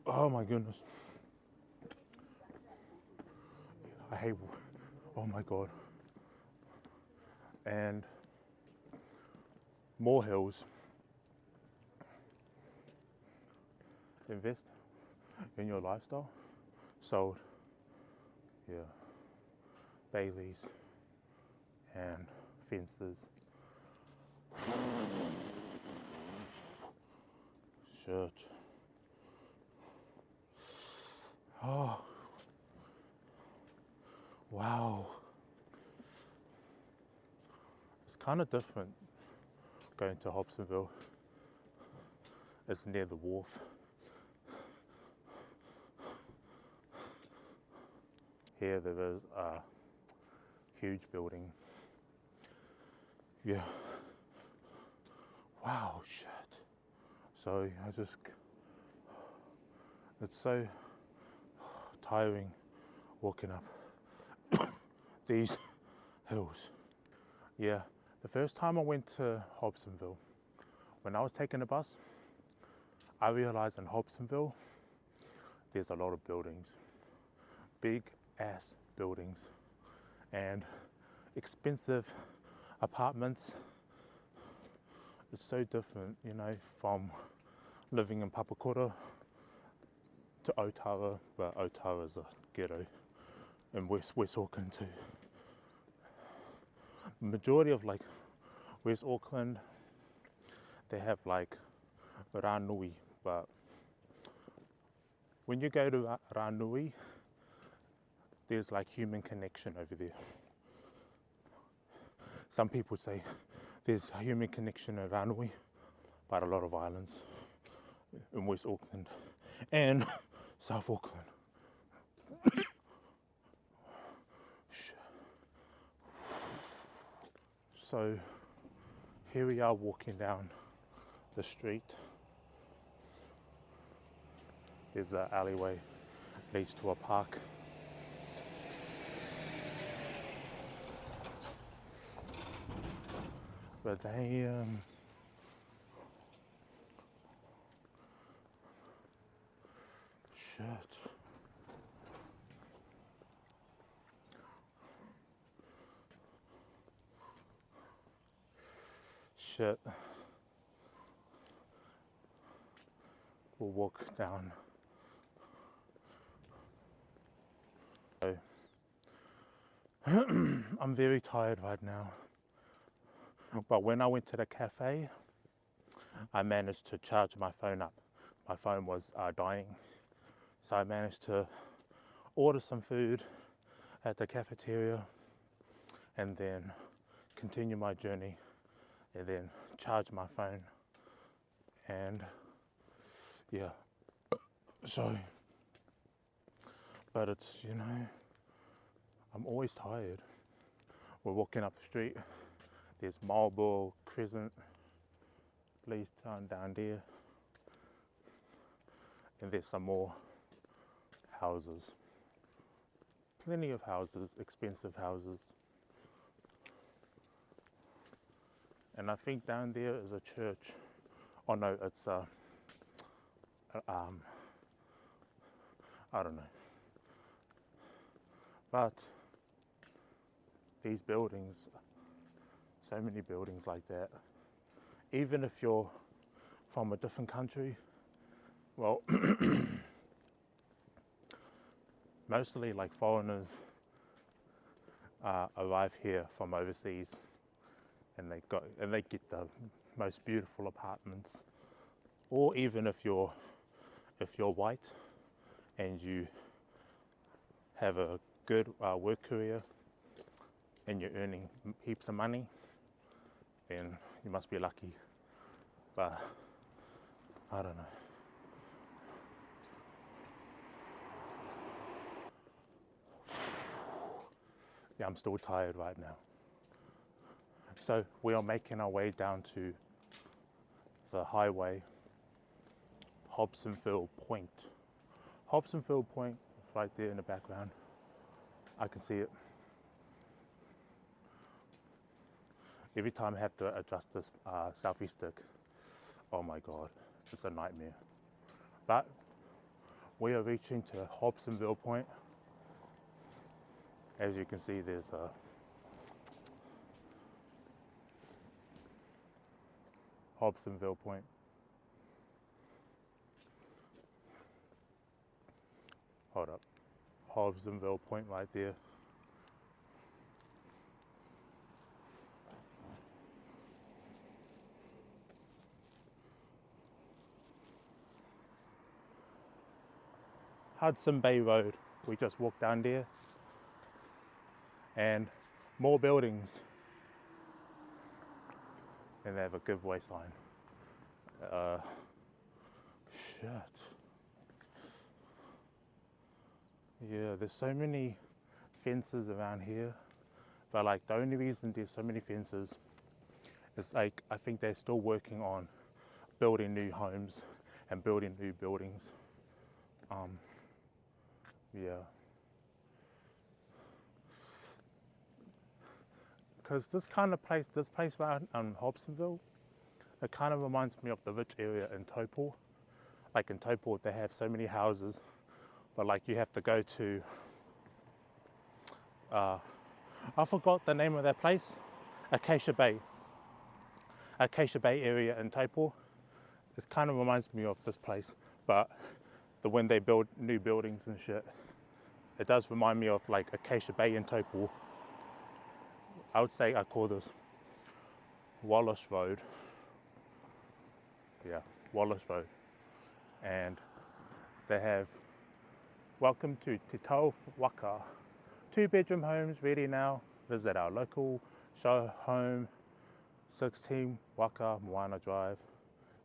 Oh my goodness. Oh my God. And more hills. invest in your lifestyle. Sold, yeah, Baileys and fences. Shirt. Oh, wow. It's kind of different going to Hobsonville. It's near the wharf. Here there is a huge building. Yeah. Wow, shit. So it's so tiring walking up these hills. Yeah, the first time I went to Hobsonville, when I was taking a bus, I realized in Hobsonville, there's a lot of buildings, big ass buildings, and expensive apartments. It's so different, you know, from living in Papakura to Otara, but Otara is a ghetto in West Auckland too. The majority of like West Auckland, they have like Ranui, but when you go to Ranui, there's like human connection over there. Some people say there's a human connection in Ranui, but a lot of violence in West Auckland and South Auckland. So here we are walking down the street. There's an alleyway, leads to a park. But they shit. Shit. We'll walk down. So, I'm very tired right now. But when I went to the cafe, I managed to charge my phone up. My phone was dying. So I managed to order some food at the cafeteria and then continue my journey and then charge my phone. And yeah, so, but it's, you know, I'm always tired. We're walking up the street. There's Marlborough Crescent, Leestown down there, and there's some more houses. Plenty of houses, expensive houses. And I think down there is a church. Oh no, it's I don't know. But these buildings, so many buildings like that, even if you're from a different country, well, mostly like foreigners arrive here from overseas, and they get the most beautiful apartments. Or even if you're white and you have a good work career and you're earning heaps of money, then you must be lucky. But I don't know. Yeah, I'm still tired right now. So we are making our way down to the highway, Hobsonville Point. Hobsonville Point is right there in the background. I can see it. Every time I have to adjust this selfie stick, oh my god, it's a nightmare. But we are reaching to Hobsonville Point. As you can see, there's a Hobsonville Point. Hold up. Hobsonville Point right there. Hudson Bay Road. We just walked down there. And more buildings. And they have a giveaway sign. Shit. Yeah, there's so many fences around here. But like the only reason there's so many fences is like I think they're still working on building new homes and building new buildings. Yeah. Because this place around Hobsonville, it kind of reminds me of the rich area in Taupo. Like in Taupo, they have so many houses, but like you have to go to, I forgot the name of that place, Acacia Bay area in Taupo. This kind of reminds me of this place, but when they build new buildings and shit, it does remind me of like Acacia Bay in Taupo. I would say I call this Wallace Road. Yeah, Wallace Road. And they have welcome to Te Tau Waka. 2-bedroom homes ready now. Visit our local show home, 16 Waka Moana Drive.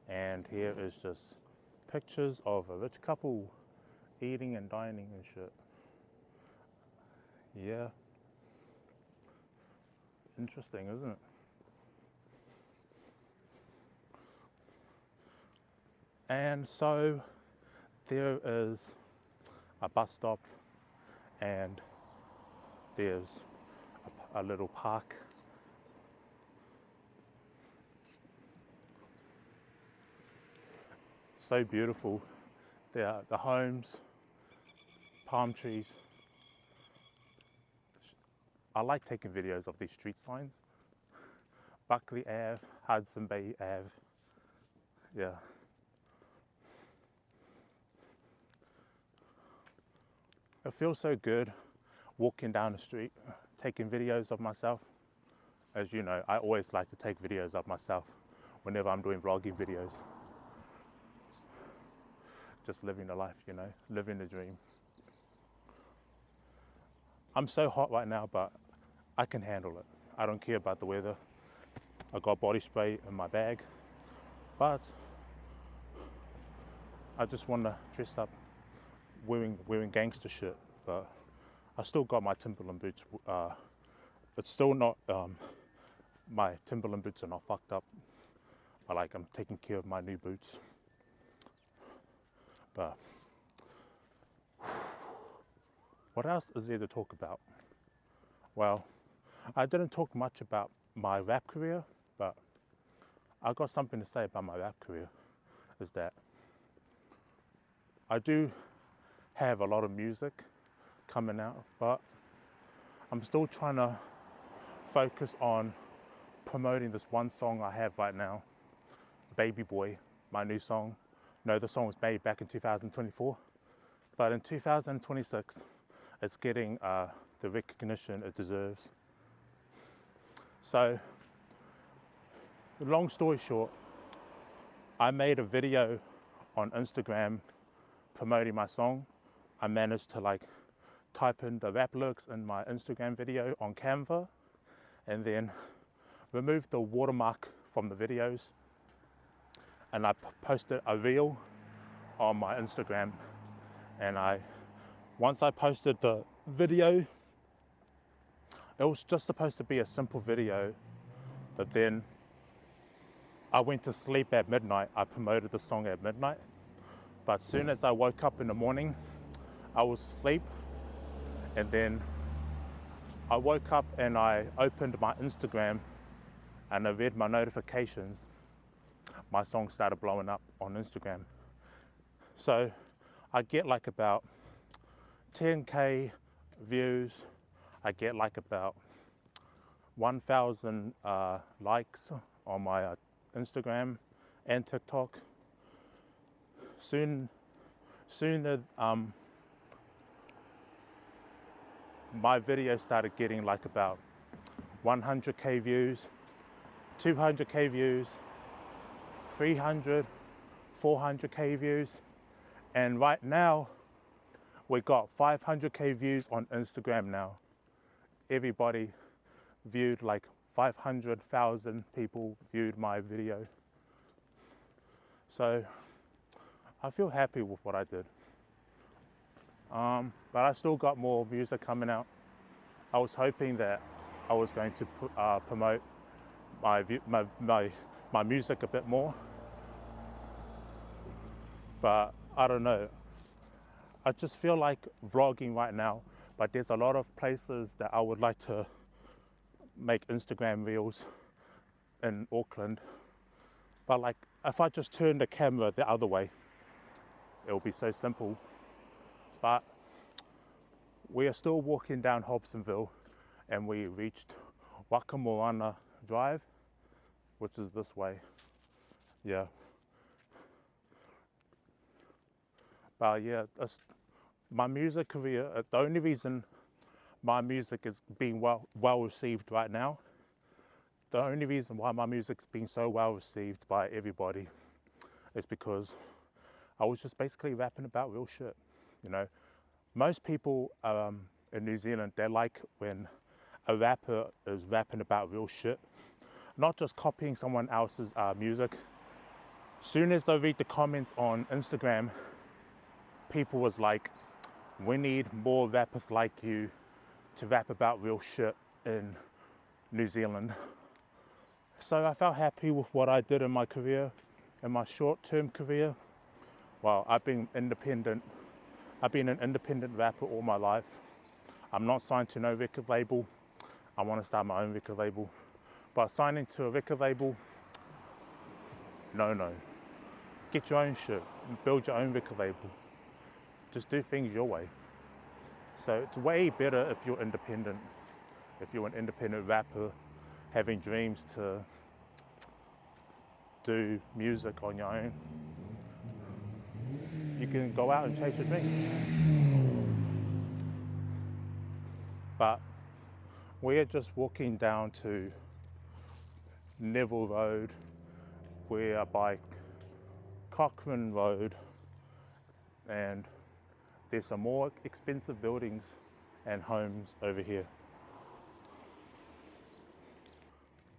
And here is just pictures of a rich couple eating and dining and shit. Yeah. Interesting, isn't it? And so there is a bus stop and there's a little park. So beautiful. There are the homes, palm trees. I like taking videos of these street signs. Buckley Ave, Hudson Bay Ave. Yeah. It feels so good walking down the street, taking videos of myself. As you know, I always like to take videos of myself whenever I'm doing vlogging videos. Just living the life, you know, living the dream. I'm so hot right now, but I can handle it. I don't care about the weather. I got body spray in my bag, but I just want to dress up wearing gangster shit. But I still got my Timberland boots. It's still not, my Timberland boots are not fucked up. But like I'm taking care of my new boots. But what else is there to talk about? Well, I didn't talk much about my rap career, but I got something to say about my rap career, is that I do have a lot of music coming out, but I'm still trying to focus on promoting this one song I have right now, Baby Boy, my new song. No, the song was made back in 2024, but in 2026, it's getting the recognition it deserves. So, long story short, I made a video on Instagram promoting my song. I managed to like type in the rap lyrics in my Instagram video on Canva and then remove the watermark from the videos, and I posted a reel on my Instagram. And once I posted the video, it was just supposed to be a simple video, but then I went to sleep at midnight. I promoted the song at midnight, but as soon as I woke up in the morning, I was asleep, and then I woke up and I opened my Instagram and I read my notifications. My song started blowing up on Instagram. So I get like about 10K views. I get like about 1,000 likes on my Instagram and TikTok. Soon my video started getting like about 100k views, 200k views, 300, 400k views, and right now we got 500k views on Instagram now. Everybody viewed, like 500,000 people viewed my video. So I feel happy with what I did. But I still got more music coming out. I was hoping that I was going to promote my music a bit more, but I don't know. I just feel like vlogging right now, but there's a lot of places that I would like to make Instagram reels in Auckland. But like, if I just turn the camera the other way, it'll be so simple. But we are still walking down Hobsonville, and we reached Wakamorana Drive, which is this way. Yeah. But yeah, my music career, the only reason my music is being well received right now, the only reason why my music's being so well received by everybody is because I was just basically rapping about real shit, you know. Most people in New Zealand, they like when a rapper is rapping about real shit, not just copying someone else's music. Soon as they read the comments on Instagram, people was like, we need more rappers like you to rap about real shit in New Zealand. So I felt happy with what I did in my career, in my short-term career. Well, I've been independent. I've been an independent rapper all my life. I'm not signed to no record label. I want to start my own record label. But signing to a record label, no. Get your own shit and build your own record label. Just do things your way. So it's way better if you're independent. If you're an independent rapper, having dreams to do music on your own, you can go out and chase your dream. But we're just walking down to Neville Road. We're by Cochrane Road, and there's some more expensive buildings and homes over here.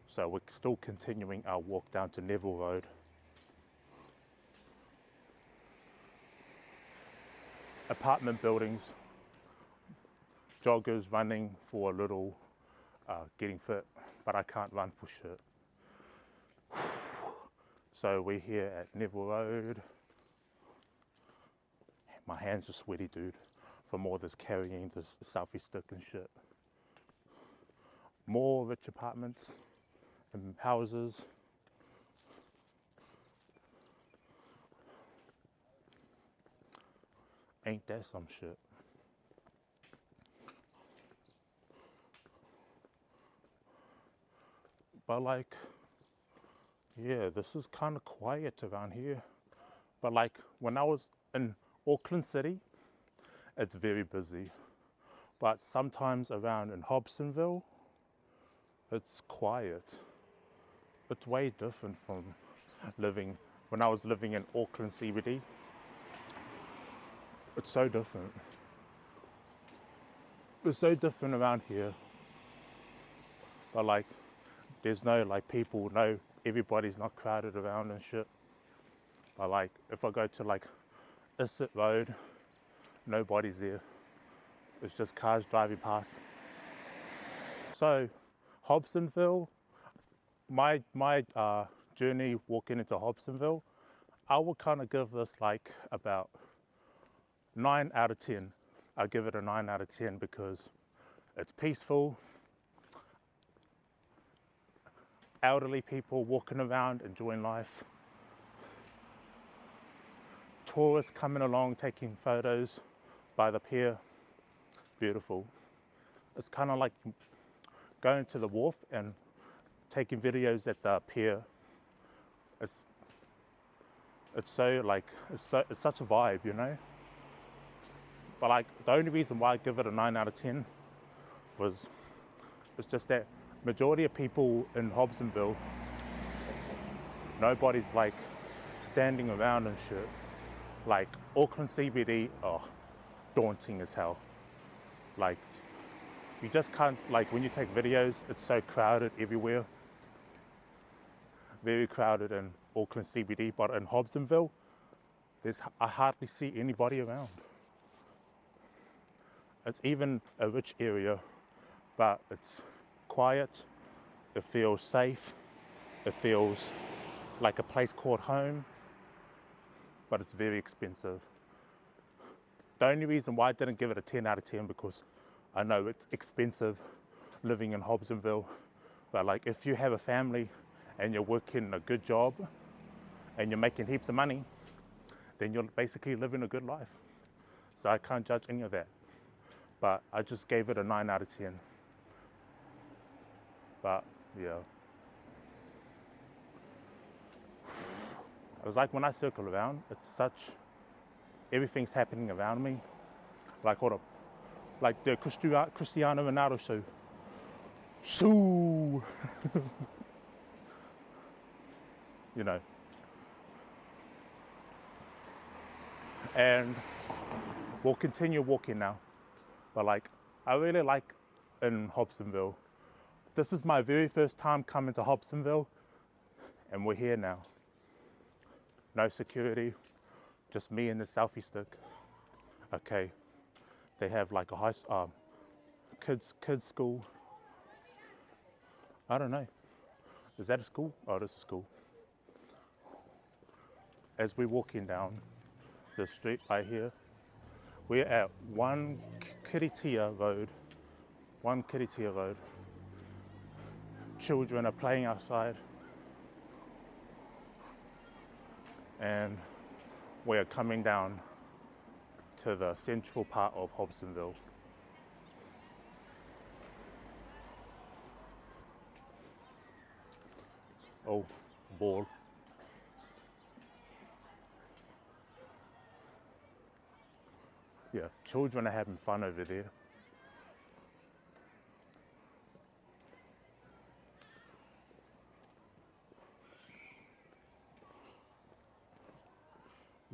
So we're still continuing our walk down to Neville Road. Apartment buildings, joggers running for a little, getting fit, but I can't run for shit. So we're here at Neville Road. My hands are sweaty, dude, from all this carrying this selfie stick and shit. More rich apartments and houses. Ain't that some shit? But like, yeah, this is kind of quiet around here. But like, when I was in Auckland City, it's very busy. But sometimes around in Hobsonville, it's quiet. It's way different from when I was living in Auckland CBD. It's so different. It's so different around here. But like, there's no like people, no, everybody's not crowded around and shit. But like, if I go to like Isset Road, nobody's there. It's just cars driving past. So, Hobsonville, my journey walking into Hobsonville, I would kind of give this like about 9 out of 10. I give it a 9 out of 10 because it's peaceful. Elderly people walking around, enjoying life. Tourists coming along, taking photos by the pier. Beautiful. It's kind of like going to the wharf and taking videos at the pier. It's so like, it's such a vibe, you know? But like, the only reason why I give it a 9 out of 10 was, it's just that majority of people in Hobsonville, nobody's like standing around and shit. Like Auckland CBD, oh, daunting as hell. Like you just can't, like when you take videos, it's so crowded everywhere. Very crowded in Auckland CBD, but in Hobsonville, I hardly see anybody around. It's even a rich area, but it's quiet, it feels safe, it feels like a place called home, but it's very expensive. The only reason why I didn't give it a 10 out of 10 because I know it's expensive living in Hobsonville, but like if you have a family and you're working a good job and you're making heaps of money, then you're basically living a good life. So I can't judge any of that. But I just gave it a 9 out of 10. But yeah. It was like when I circle around, it's such, everything's happening around me. Like hold up, like the Cristiano Ronaldo show. Shoo! You know. And we'll continue walking now. But like, I really like in Hobsonville. This is my very first time coming to Hobsonville, and we're here now. No security, just me and the selfie stick. Okay, they have like a kids school. I don't know. Is that a school? Oh, this is school. As we're walking down the street right here, we're at one Kiritia Road. Children are playing outside, and we are coming down to the central part of Hobsonville. Oh, ball. Yeah, children are having fun over there.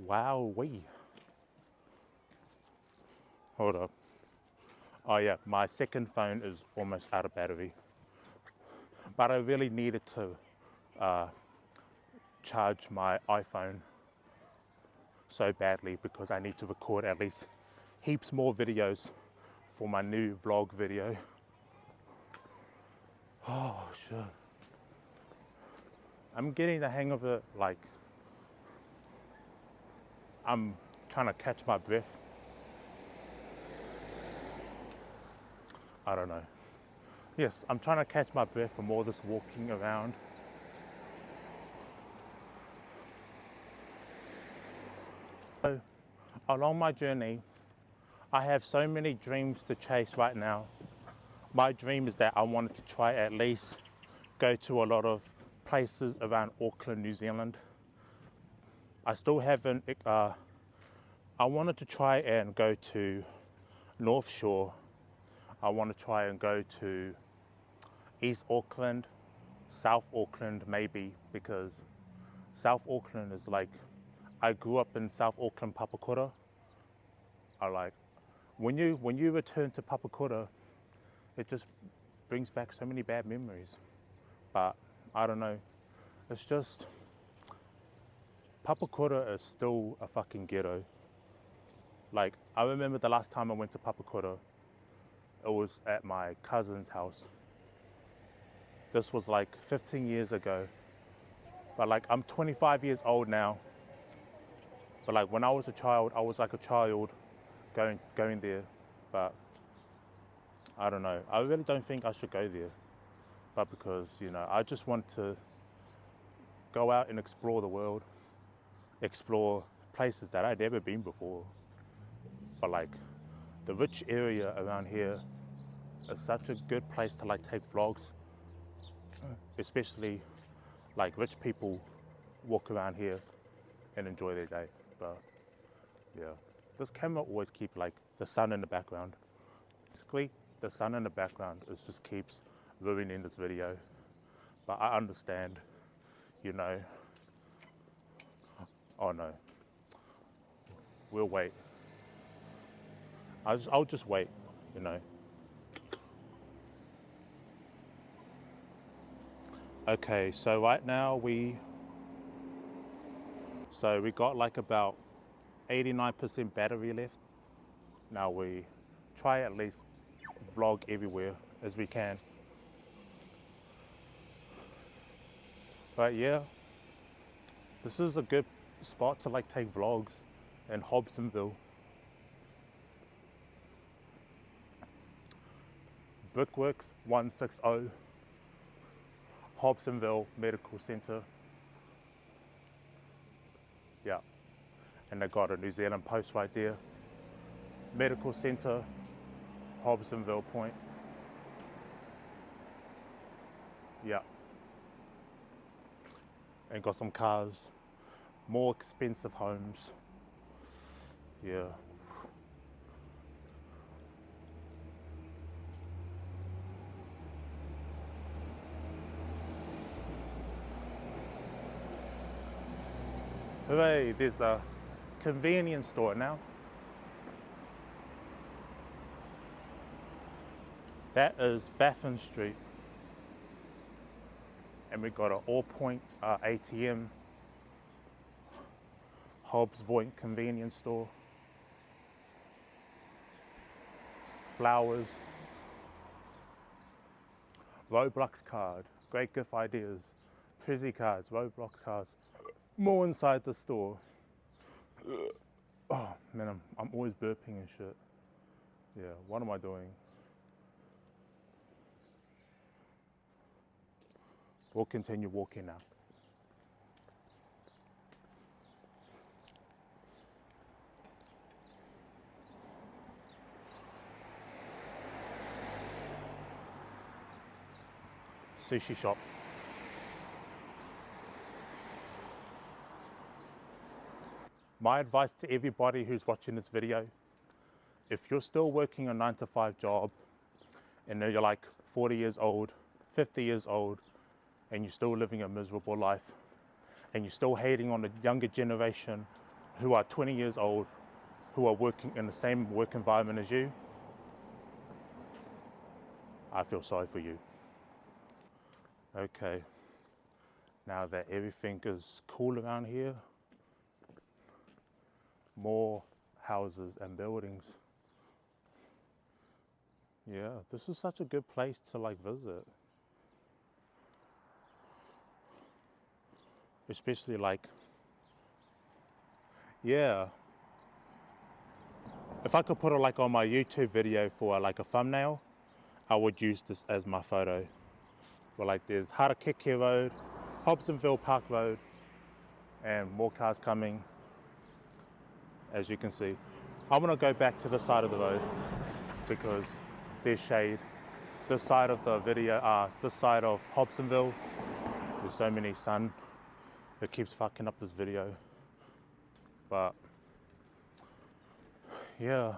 Wowee. Hold up. Oh yeah, my second phone is almost out of battery. But I really needed to charge my iPhone so badly because I need to record at least heaps more videos for my new vlog video. Oh shit. I'm getting the hang of it, like I'm trying to catch my breath. I don't know. Yes, I'm trying to catch my breath from all this walking around. So, along my journey, I have so many dreams to chase right now. My dream is that I wanted to try at least go to a lot of places around Auckland, New Zealand. I still haven't, I wanted to try and go to North Shore. I want to try and go to East Auckland, South Auckland maybe, because South Auckland is like, I grew up in South Auckland, Papakura. I like, when you return to Papakura, it just brings back so many bad memories. But I don't know, it's just, Papakura is still a fucking ghetto. Like, I remember the last time I went to Papakura, it was at my cousin's house. This was like 15 years ago. But like, I'm 25 years old now. But like, when I was a child, I was like a child going there. But I don't know. I really don't think I should go there. But because, you know, I just want to go out and explore the world. Explore places that I'd never been before. But like, the rich area around here is such a good place to like take vlogs. Especially like rich people walk around here and enjoy their day. But yeah, this camera always keep like the sun in the background. Basically, the sun in the background just keeps ruining this video. But I understand, you know. Oh no. We'll wait. I'll just wait, you know. Okay, so right now we got like about 89% battery left. Now we try at least vlog everywhere as we can. But yeah, this is a good spot to like take vlogs in Hobsonville. Brickworks 160, Hobsonville Medical Centre. Yeah, and they got a New Zealand Post right there. Medical Centre, Hobsonville Point. Yeah, and got some cars, more expensive homes. Yeah. Hooray, there's a convenience store now. That is Baffin Street. And we got an All Point ATM, Hobbs Point convenience store, flowers, Roblox card, great gift ideas, Frizzy cards, Roblox cards, more inside the store. Oh man, I'm always burping and shit. Yeah, what am I doing? We'll continue walking now. Sushi shop. My advice to everybody who's watching this video, if you're still working a 9-to-5 job and you're like 40 years old, 50 years old, and you're still living a miserable life, and you're still hating on the younger generation who are 20 years old, who are working in the same work environment as you, I feel sorry for you. Okay, now that everything is cool around here, more houses and buildings. Yeah, this is such a good place to like visit. Especially like, yeah, if I could put it like on my YouTube video for like a thumbnail, I would use this as my photo. But like there's Harakeke Road, Hobsonville Park Road, and more cars coming, as you can see. I'm gonna go back to the side of the road because there's shade. This side of the video, this side of Hobsonville, there's so many sun. It keeps fucking up this video. But yeah,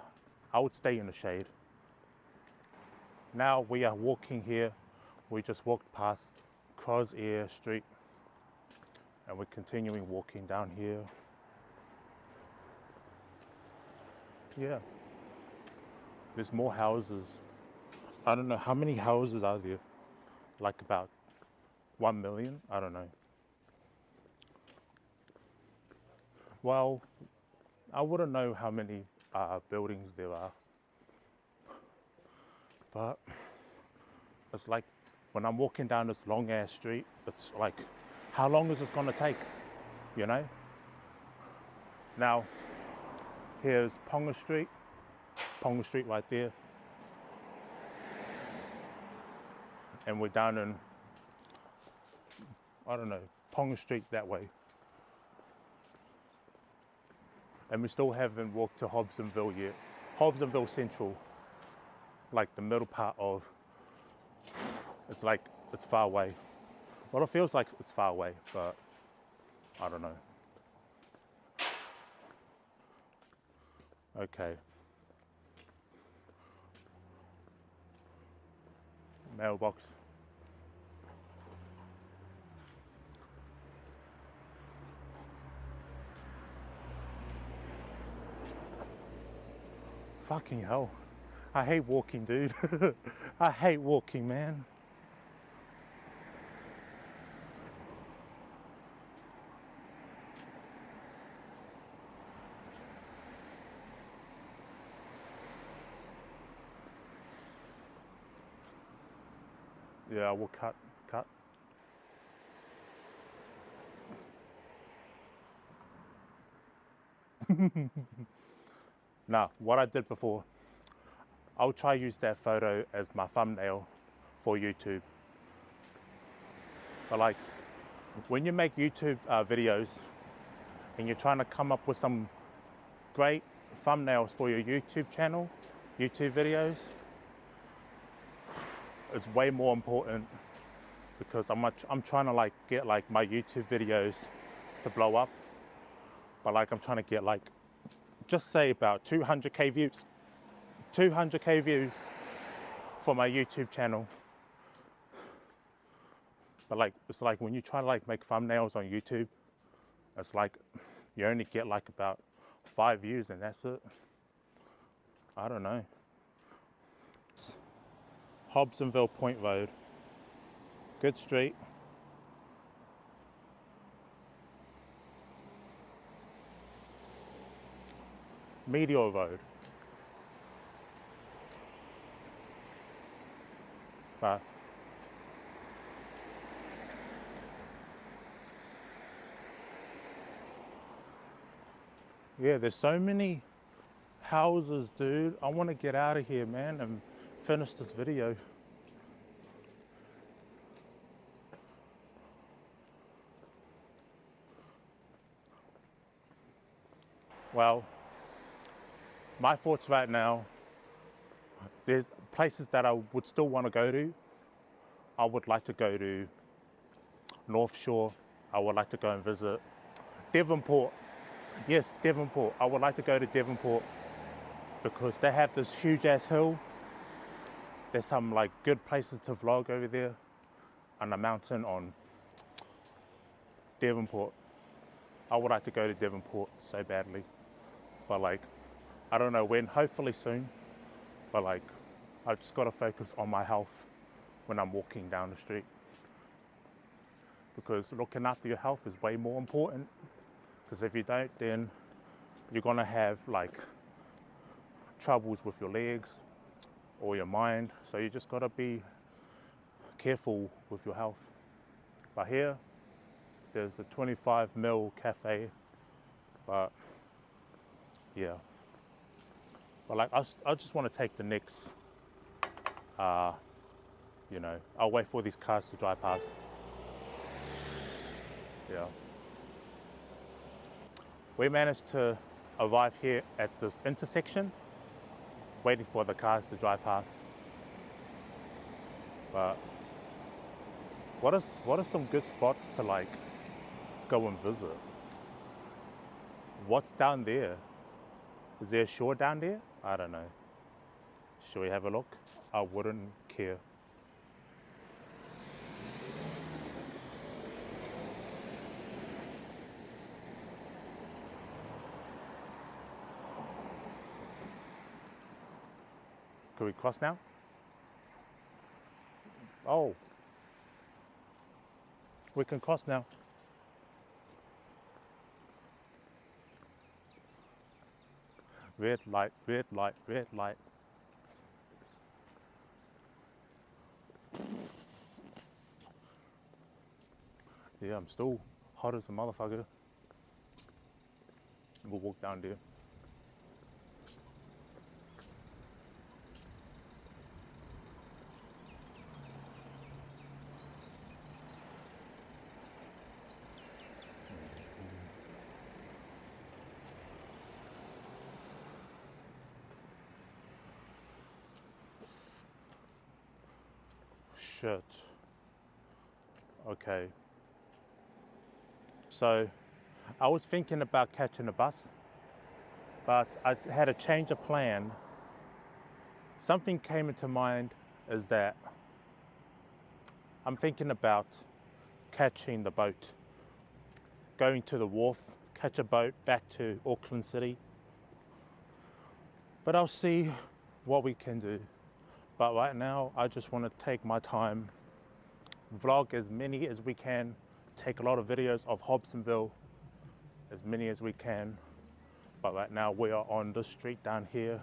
I would stay in the shade. Now we are walking here. We just walked past Crosshair Street and we're continuing walking down here. Yeah, there's more houses. I don't know how many houses are there, like about 1 million, I don't know. Well, I wouldn't know how many buildings there are, but it's like when I'm walking down this long ass street, it's like, how long is this gonna take, you know? Now, here's Ponga Street right there. And we're down in, I don't know, Ponga Street that way. And we still haven't walked to Hobsonville yet. Hobsonville Central, like the middle part of, it's like, it's far away. Well, it feels like it's far away, but I don't know. Okay. mailbox. Fucking hell. I hate walking, dude. I hate walking, man. Yeah, we'll cut. Now, what I did before, I'll try use that photo as my thumbnail for YouTube. But like, when you make YouTube videos and you're trying to come up with some great thumbnails for your YouTube channel, YouTube videos, it's way more important because I'm trying to like get like my YouTube videos to blow up. But like I'm trying to get like, just say about 200k views. 200k views for my YouTube channel. But like, it's like when you try to like make thumbnails on YouTube, it's like you only get like about 5 views and that's it. I don't know. Hobsonville Point Road. Good street. Meteor Road. But yeah, there's so many houses, dude. I want to get out of here, man, and finish this video. Well, my thoughts right now, there's places that I would still want to go to. I would like to go to North Shore. I would like to go and visit Devonport. Yes, Devonport. I would like to go to Devonport because they have this huge ass hill. There's some like good places to vlog over there on a mountain on Devonport. I would like to go to Devonport so badly. But like, I don't know when, hopefully soon. But like, I just got to focus on my health when I'm walking down the street. Because looking after your health is way more important. Because if you don't, then you're going to have like troubles with your legs or your mind. So you just got to be careful with your health. But here, there's a 25 mil cafe. But yeah. But like, I just want to take the next, you know, I'll wait for these cars to drive past. Yeah. We managed to arrive here at this intersection, waiting for the cars to drive past. But what are some good spots to like go and visit? What's down there? Is there a shore down there? I don't know. Should we have a look? I wouldn't care. Can we cross now? Oh. We can cross now. Red light, red light, red light. Yeah, I'm still hot as a motherfucker. We'll walk down there. Shit. Okay. So, I was thinking about catching a bus, but I had a change of plan. Something came into mind is that I'm thinking about catching the boat, going to the wharf, catch a boat back to Auckland City. But I'll see what we can do. But right now, I just want to take my time, vlog as many as we can, take a lot of videos of Hobsonville, as many as we can. But right now we are on the street down here,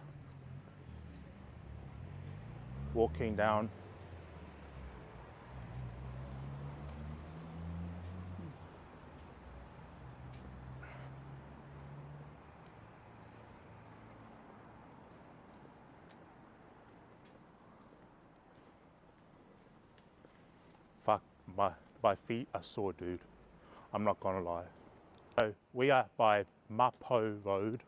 walking down. Fuck, my feet are sore, dude. I'm not gonna lie. So we are by Mapo Road.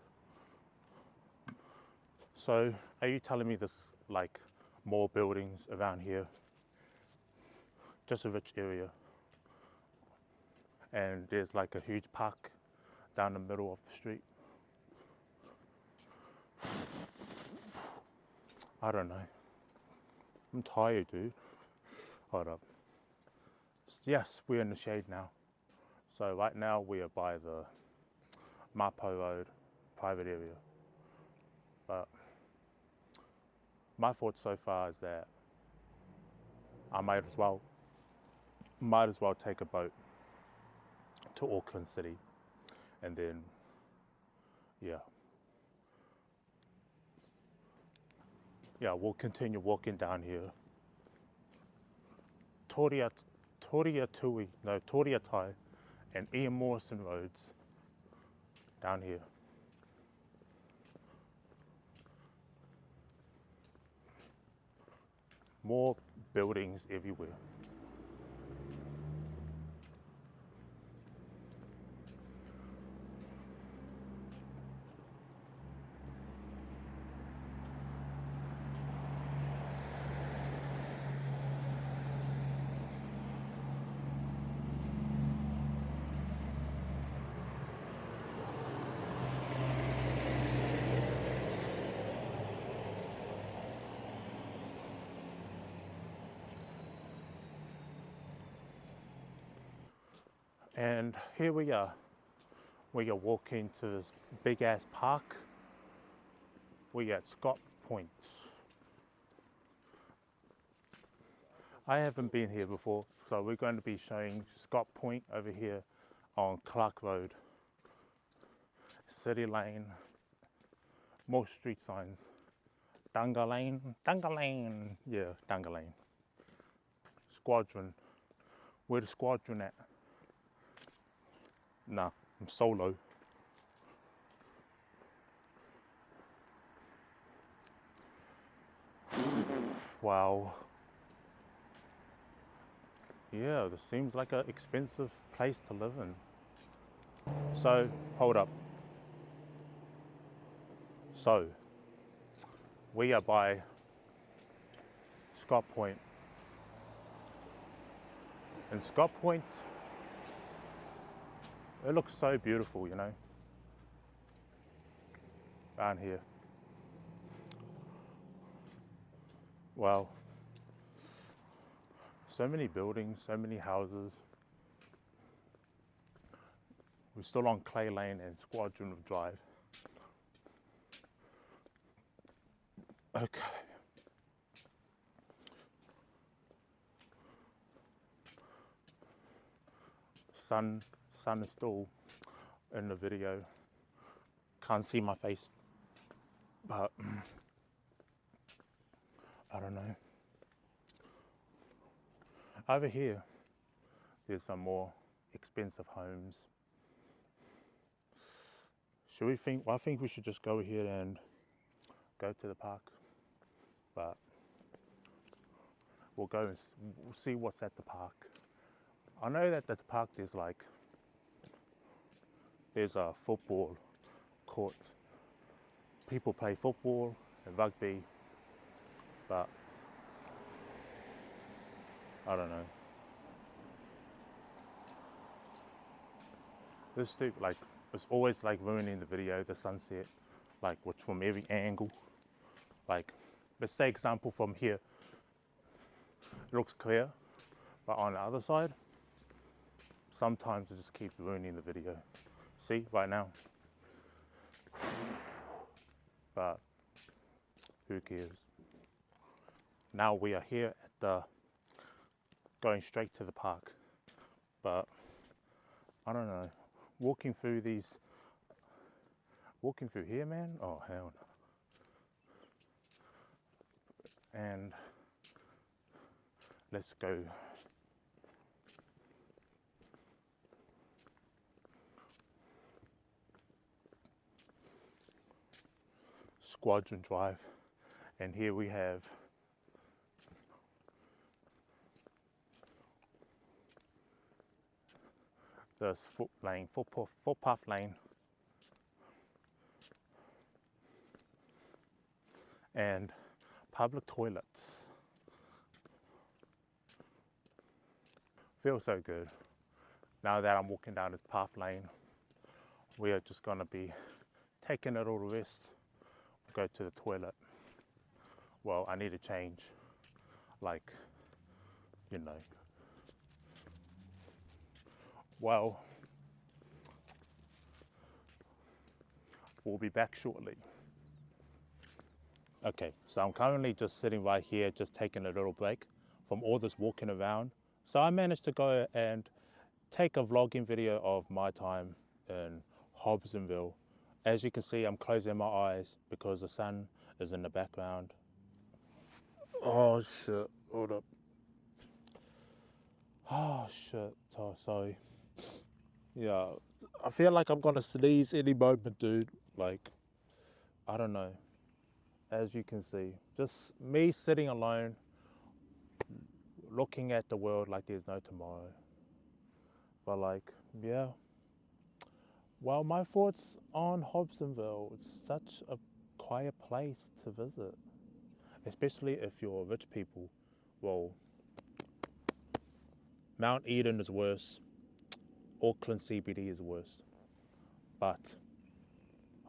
So are you telling me there's like more buildings around here? Just a rich area. And there's like a huge park down the middle of the street. I don't know. I'm tired, dude. Hold up. Yes, we're in the shade now. So right now we are by the Mapo Road private area. But my thought so far is that I might as well take a boat to Auckland City, and then we'll continue walking down here. Toriatai and Ian Morrison roads down here. More buildings everywhere. And here we are walking to this big ass park. We at Scott Point. I haven't been here before, so we're going to be showing Scott Point over here on Clark Road, City Lane, more street signs. Dunga Lane, yeah, Dunga Lane. Squadron, where the squadron at? Nah, I'm solo. Wow. Yeah, this seems like an expensive place to live in. So, hold up. So, we are by Scott Point. And Scott Point, it looks so beautiful, you know, down here. Wow. So many buildings, so many houses. We're still on Clay Lane and Squadron Drive. Okay. Sun is still in the video. Can't see my face, but I don't know. Over here, there's some more expensive homes. I think we should just go here and go to the park, but we'll go and we'll see what's at the park. I know that at the park there's a football court. People play football and rugby, but I don't know. This dude, it's always ruining the video, the sunset, which from every angle. Let's say example from here, it looks clear, But on the other side, sometimes it just keeps ruining the video. See, right now. But who cares? Now we are here at the, going straight to the park. But I don't know, walking through here, man, oh hell no. And let's go. Squadron Drive, and here we have this footpath lane, and public toilets. Feels so good. Now that I'm walking down this path lane, we are just gonna be taking a little rest, go to the toilet. Well, I need to change, like, you know. Well, we'll be back shortly. Okay, so I'm currently just sitting right here, just taking a little break from all this walking around. So I managed to go and take a vlogging video of my time in Hobsonville. As you can see, I'm closing my eyes because the sun is in the background. Oh shit, hold up. Oh shit, oh, sorry. Yeah, I feel like I'm gonna sneeze any moment, dude. Like, I don't know. As you can see, just me sitting alone, looking at the world like there's no tomorrow. But like, yeah. Well, my thoughts on Hobsonville, it's such a quiet place to visit, especially if you're rich people. Well, Mount Eden is worse, Auckland CBD is worse, but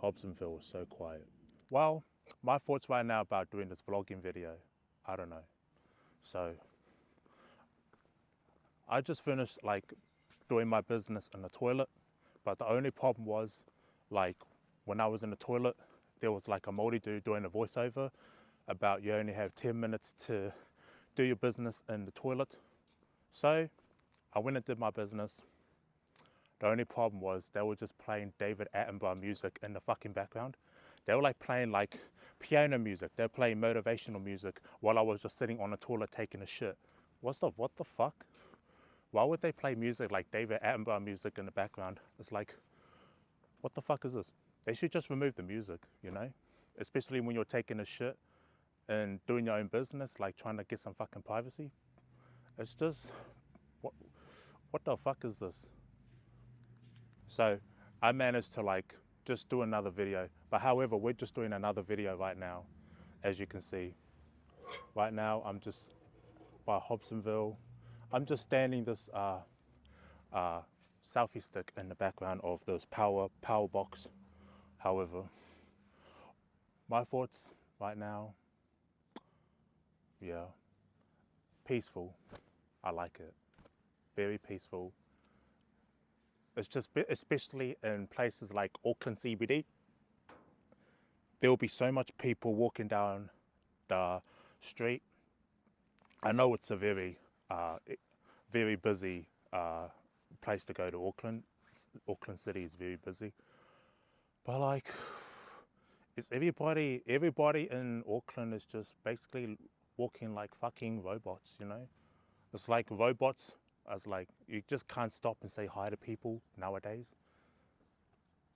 Hobsonville is so quiet. Well, my thoughts right now about doing this vlogging video, I don't know. So, I just finished like doing my business in the toilet, but the only problem was, like, when I was in the toilet, there was like a Māori dude doing a voiceover about you only have 10 minutes to do your business in the toilet. So I went and did my business. The only problem was they were just playing David Attenborough music in the fucking background. They were like playing like piano music. They were playing motivational music while I was just sitting on the toilet taking a shit. What the fuck? Why would they play music like David Attenborough music in the background? It's like, what the fuck is this? They should just remove the music, you know? Especially when you're taking a shit and doing your own business, like trying to get some fucking privacy. It's just, what the fuck is this? So I managed to like just do another video. But however, we're just doing another video right now, as you can see. Right now, I'm just by Hobsonville. I'm just standing this selfie stick in the background of this power box. However, my thoughts right now, yeah, peaceful. I like it. Very peaceful. It's just, especially in places like Auckland CBD, there will be so much people walking down the street. I know it's a very busy place to go to Auckland. Auckland City is very busy. But like, it's everybody in Auckland is just basically walking like fucking robots, you know? It's like robots, as like, you just can't stop and say hi to people nowadays.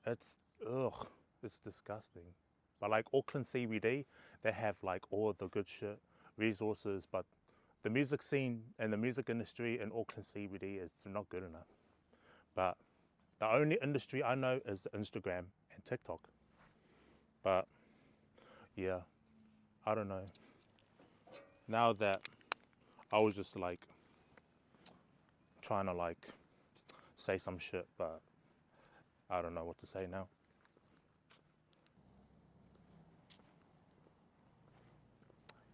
It's disgusting. But like Auckland CBD, they have like all the good shit, resources, but the music scene and the music industry in Auckland CBD is not good enough. But the only industry I know is the Instagram and TikTok. But yeah, I don't know. Now that I was just like trying to like say some shit, but I don't know what to say now.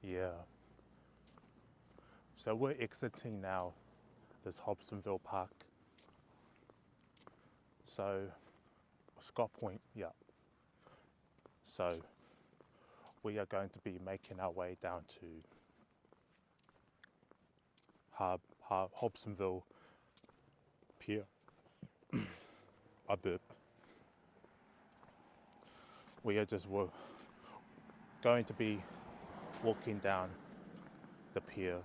Yeah. So we're exiting now this Hobsonville Park. So, Scott Point, yeah. So, we are going to be making our way down to Hobsonville Pier. I burped. We are just going to be walking down the pier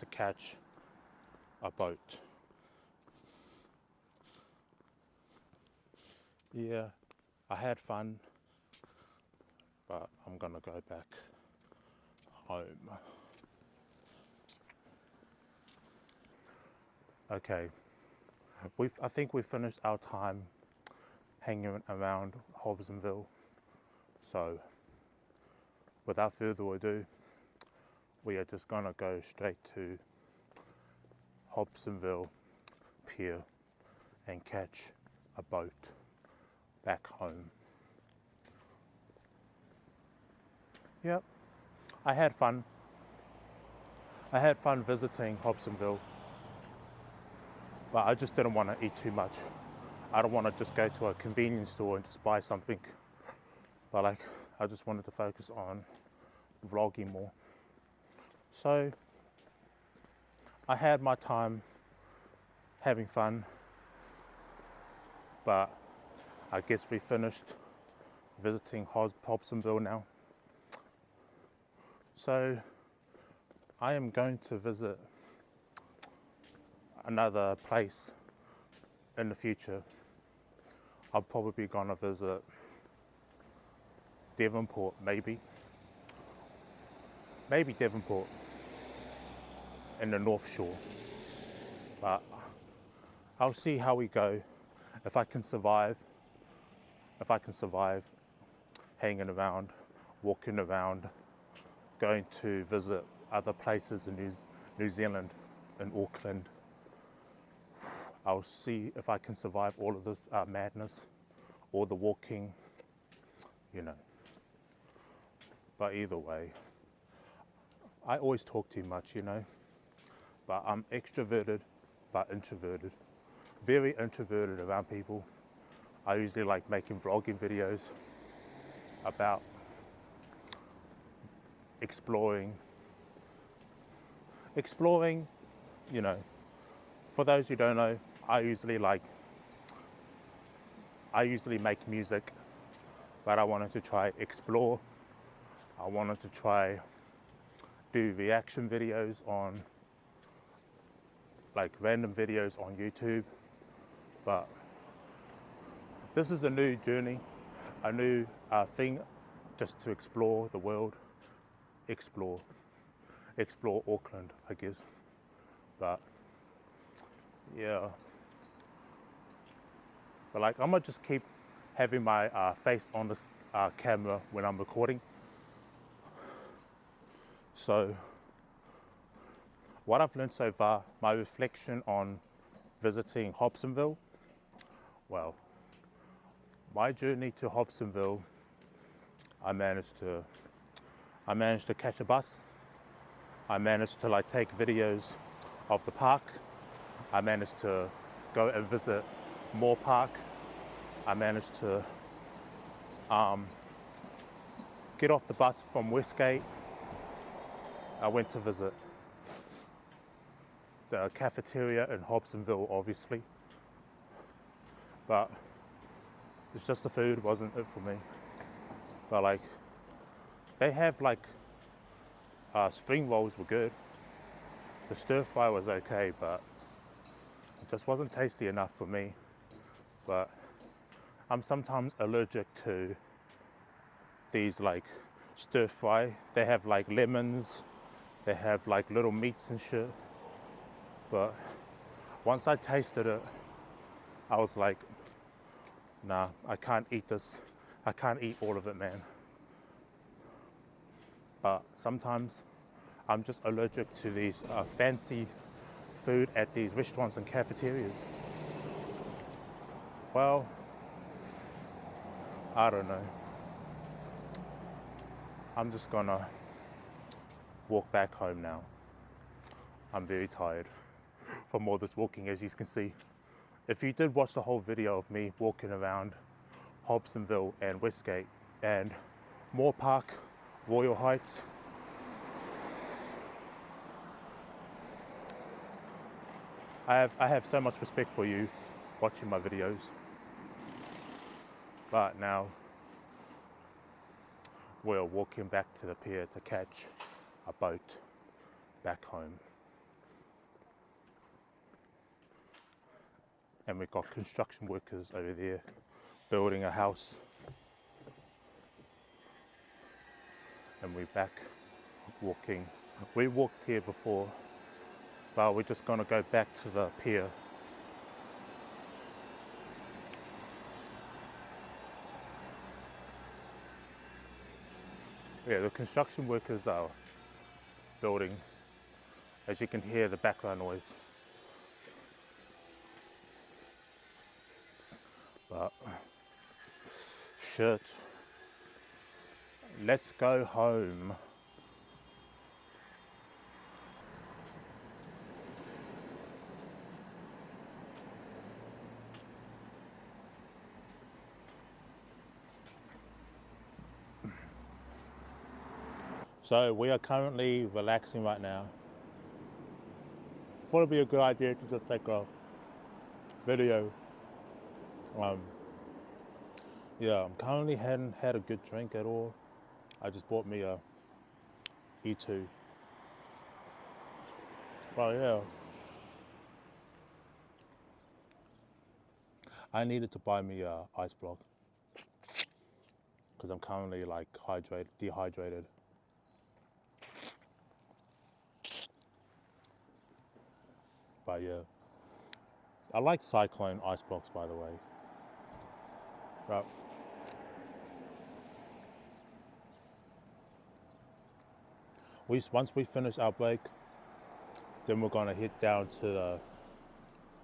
to catch a boat. Yeah, I had fun, but I'm gonna go back home. Okay, I think we've finished our time hanging around Hobsonville. So, without further ado, we are just gonna go straight to Hobsonville Pier and catch a boat back home. Yep, I had fun. I had fun visiting Hobsonville, but I just didn't want to eat too much. I don't want to just go to a convenience store and just buy something, but like I just wanted to focus on vlogging more. So I had my time having fun, but I guess we finished visiting Hobsonville now. So I am going to visit another place in the future. I'm probably gonna visit Devonport, maybe Devonport in the North Shore, but I'll see how we go. If I can survive hanging around, walking around, going to visit other places in New Zealand, in Auckland. I'll see if I can survive all of this madness, all the walking, you know. But either way, I always talk too much, you know. But I'm extroverted, but introverted. Very introverted around people. I usually like making vlogging videos about exploring, you know. For those who don't know, I usually make music, but I wanted to try explore. I wanted to try do reaction videos on, like random videos on YouTube, but this is a new journey, a new thing, just to explore the world, explore Auckland, I guess. But yeah, but like I'm gonna just keep having my face on this camera when I'm recording. So what I've learned so far, my reflection on visiting Hobsonville, well, my journey to Hobsonville, I managed to catch a bus. I managed to like take videos of the park. I managed to go and visit Moore Park. I managed to get off the bus from Westgate. I went to visit the cafeteria in Hobsonville, obviously, but it's just the food wasn't it for me. But like, they have like spring rolls were good. The stir fry was okay, but it just wasn't tasty enough for me. But I'm sometimes allergic to these like stir fry. They have like lemons, they have like little meats and shit. But once I tasted it, I was like, nah, I can't eat this. I can't eat all of it, man. But sometimes I'm just allergic to these fancy food at these restaurants and cafeterias. Well, I don't know. I'm just gonna walk back home now. I'm very tired from all this walking, as you can see. If you did watch the whole video of me walking around Hobsonville and Westgate and Moore Park, Royal Heights, I have so much respect for you watching my videos. But now we're walking back to the pier to catch a boat back home. And we've got construction workers over there building a house. And we're back walking. We walked here before, but we're just gonna go back to the pier. Yeah, the construction workers are building, as you can hear the background noise. But shit, let's go home. So we are currently relaxing right now. Thought it'd be a good idea to just take a video. Yeah, I'm currently hadn't had a good drink at all. I just bought me a E2. Well, yeah. I needed to buy me a ice block because I'm currently like dehydrated. But yeah, I like Cyclone ice blocks, by the way. But once we finish our break, then we're gonna head down to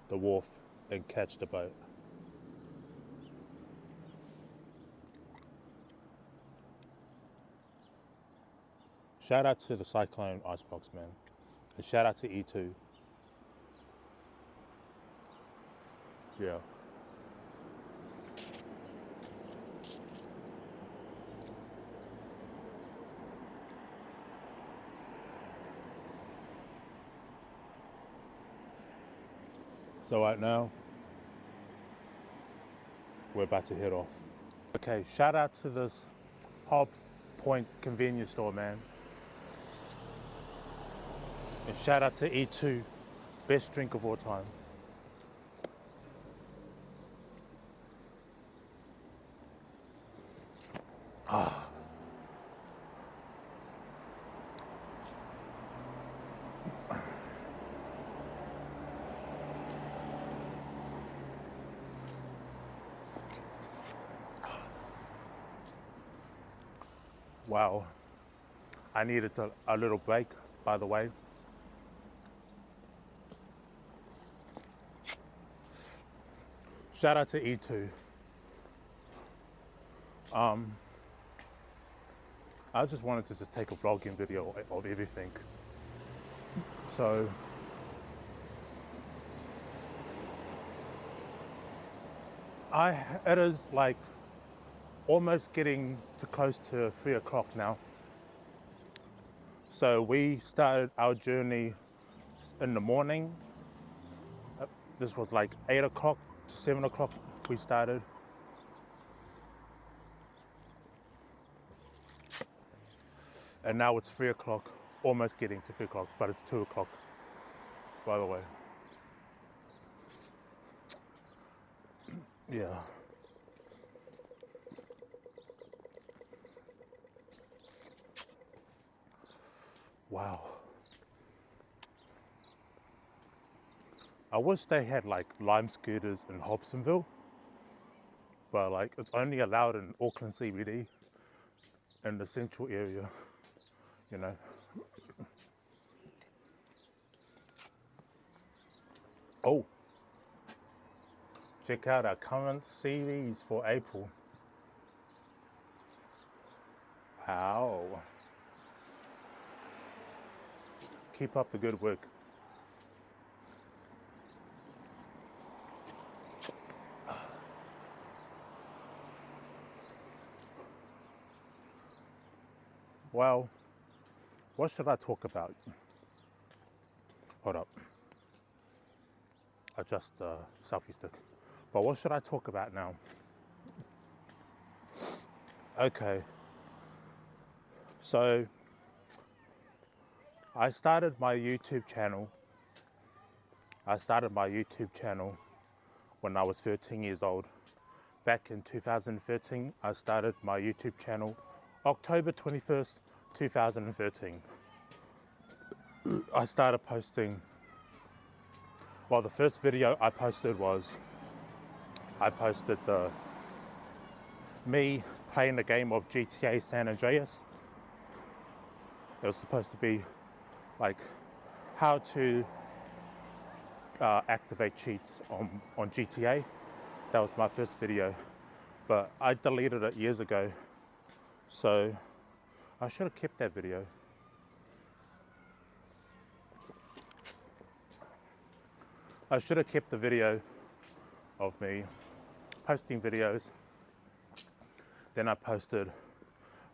the wharf and catch the boat. Shout out to the Cyclone Icebox, man. And shout out to E2. Yeah. So right now, we're about to head off. Okay, shout out to this Hobbs Point convenience store, man. And shout out to E2, best drink of all time. Ah. Wow, I needed a little break, by the way. Shout out to E2. I just wanted to just take a vlogging video of everything. So, it is like almost getting to close to 3 o'clock now. So we started our journey in the morning. This was like 8 o'clock to 7 o'clock we started. And now it's 3 o'clock, almost getting to 3 o'clock, but it's 2 o'clock, by the way. Yeah. Wow. I wish they had like lime scooters in Hobsonville, but like it's only allowed in Auckland CBD in the central area, you know. Oh, check out our current series for April. Wow. Keep up the good work. Well, what should I talk about? Hold up. Adjust the selfie stick. But what should I talk about now? Okay. So, I started my YouTube channel. When I was 13 years old. Back in 2013, I started my YouTube channel, October 21st, 2013. I started posting, well, the first video I posted was, me playing the game of GTA San Andreas. It was supposed to be like how to activate cheats on GTA. That was my first video, but I deleted it years ago, so I should have kept that video. I should have kept the video of me posting videos. Then I posted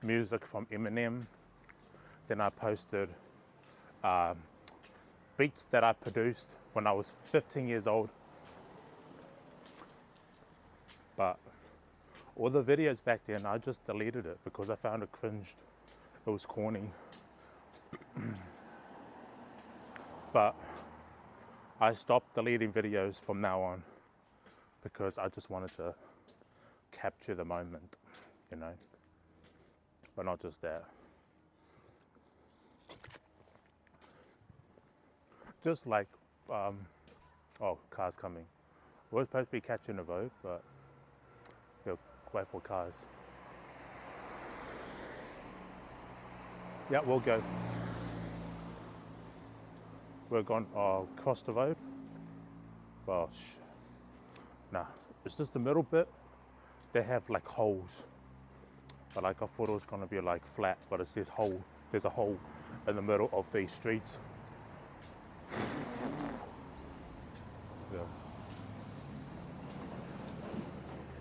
music from Eminem. Then I posted beats that I produced when I was 15 years old. But all the videos back then, I just deleted it because I found it cringed. It was corny. But I stopped deleting videos from now on because I just wanted to capture the moment, you know. But not just that. Just like, oh, cars coming. We're supposed to be catching a vote, but we'll wait for cars. Yeah, we'll go. We're going across the road. Well, nah, it's just the middle bit. They have like holes. But like I thought it was gonna be like flat, but it says hole. There's a hole in the middle of these streets. Yeah.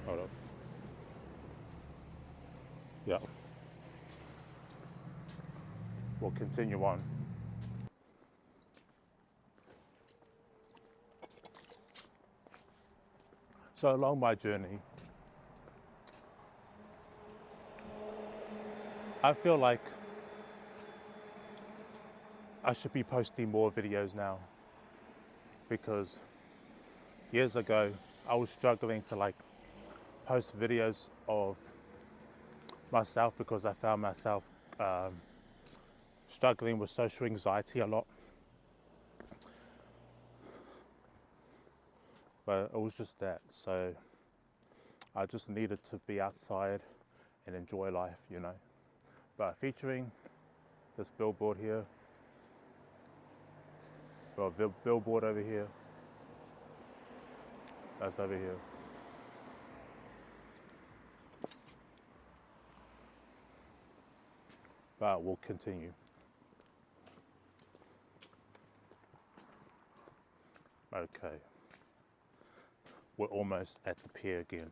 Hold up. Yeah. We'll continue on. So along my journey, I feel like I should be posting more videos now, because years ago I was struggling to like post videos of myself because I found myself struggling with social anxiety a lot. But it was just that, so I just needed to be outside and enjoy life, you know. But featuring this billboard here, well, billboard over here, that's over here. But we'll continue. Okay. We're almost at the pier again.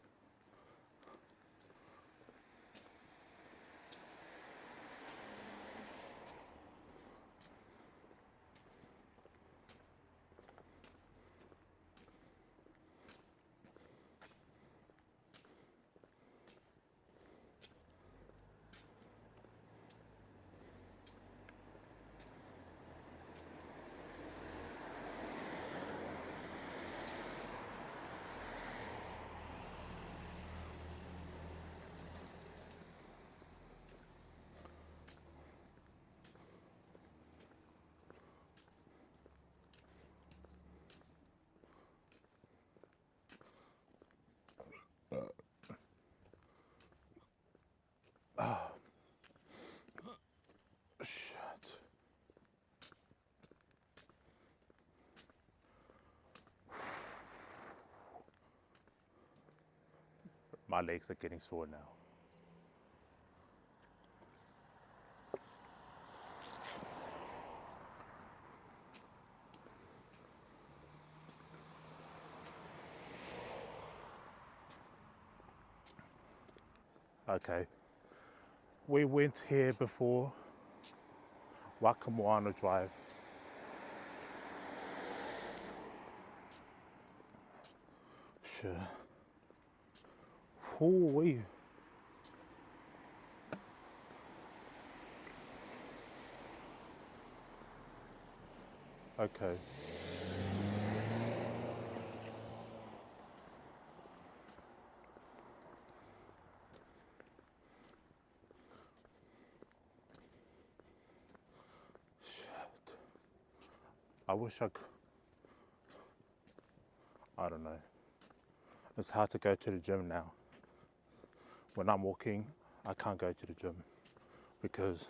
Shit. My legs are getting sore now. Okay. We went here before, Wakamoana Drive. Sure. Hoo-wee. Okay. Shit. I wish I could. I don't know. It's hard to go to the gym now. When I'm walking, I can't go to the gym because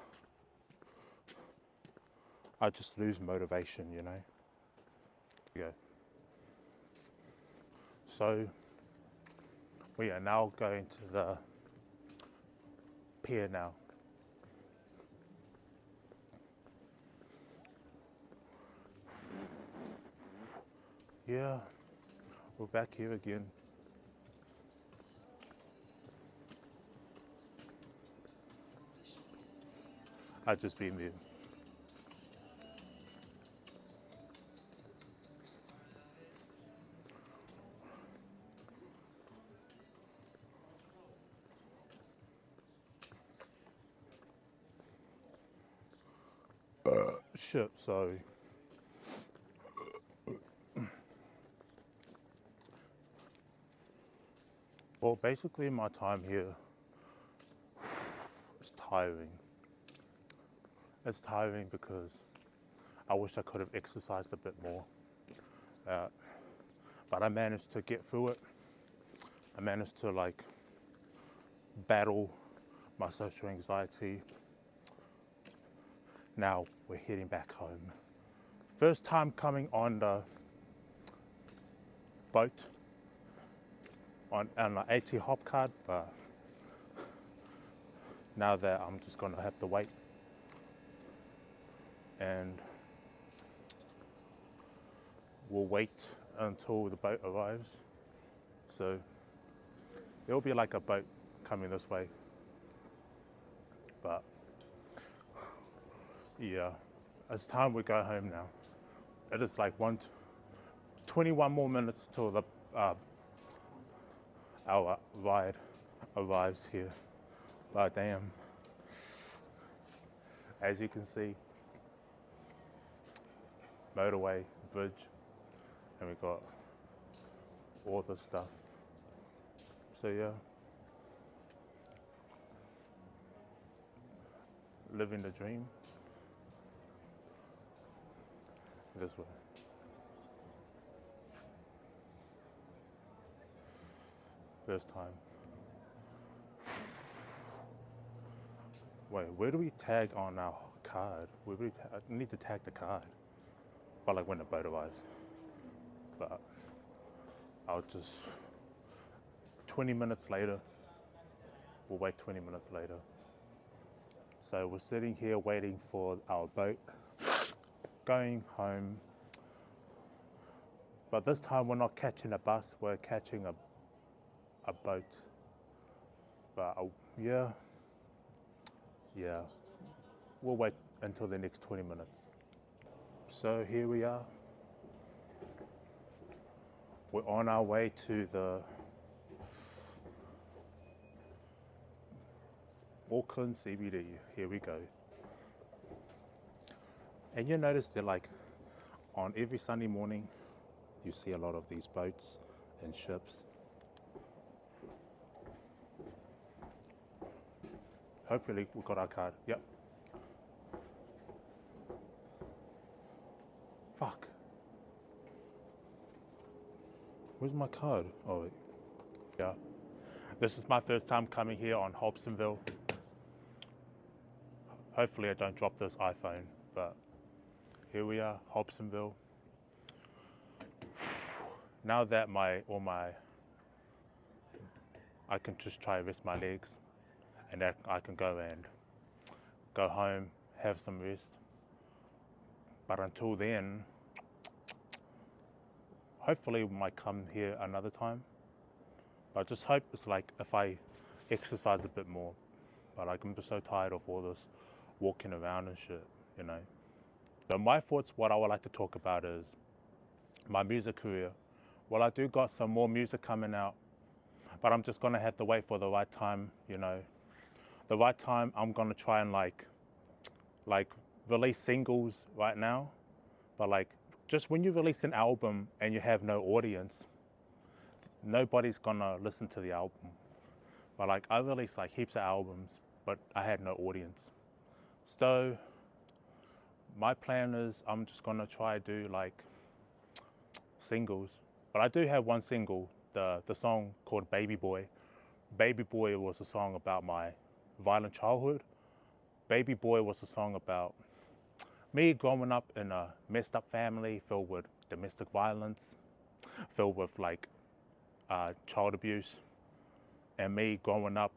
I just lose motivation, you know. Yeah. So we are now going to the pier now. Yeah, we're back here again. I've just been there. Shit, so well, basically my time here is tiring. It's tiring because I wish I could have exercised a bit more. But I managed to get through it. I managed to like battle my social anxiety. Now we're heading back home. First time coming on the boat on an AT hop card, but now that I'm just gonna have to wait and we'll wait until the boat arrives. So there'll be like a boat coming this way, but yeah, it's time we go home now. It is like 21 more minutes till the our ride arrives here. But damn, as you can see, motorway, bridge, and we got all the stuff. So yeah, living the dream this way. First time. Wait, where do we tag on our card? Where do we I need to tag the card, but like when the boat arrives. But I'll just 20 minutes later. We'll wait 20 minutes later. So we're sitting here waiting for our boat, going home. But this time we're not catching a bus, we're catching a boat. But yeah, we'll wait until the next 20 minutes. So here we are. We're on our way to the Auckland CBD. Here we go. And you notice that like on every Sunday morning, you see a lot of these boats and ships. Hopefully we got our card. Yep. Fuck. Where's my card? Oh wait. Yeah. This is my first time coming here on Hobsonville. Hopefully I don't drop this iPhone, but here we are, Hobsonville. Now that I can just try to rest my legs, and that I can go home, have some rest. But until then, hopefully we might come here another time. But I just hope it's like if I exercise a bit more, But like, I'm just so tired of all this walking around and shit, you know. So my thoughts, what I would like to talk about is my music career. Well, I do got some more music coming out, but I'm just gonna have to wait for the right time, you know. The right time, I'm gonna try and like release singles right now, but like, just when you release an album and you have no audience, nobody's gonna listen to the album. But like, I released like heaps of albums, but I had no audience. So my plan is I'm just gonna try to do like singles. But I do have one single, the song called Baby Boy. Baby Boy was a song about my violent childhood. Baby Boy was a song about me growing up in a messed up family filled with domestic violence, filled with like child abuse, and me growing up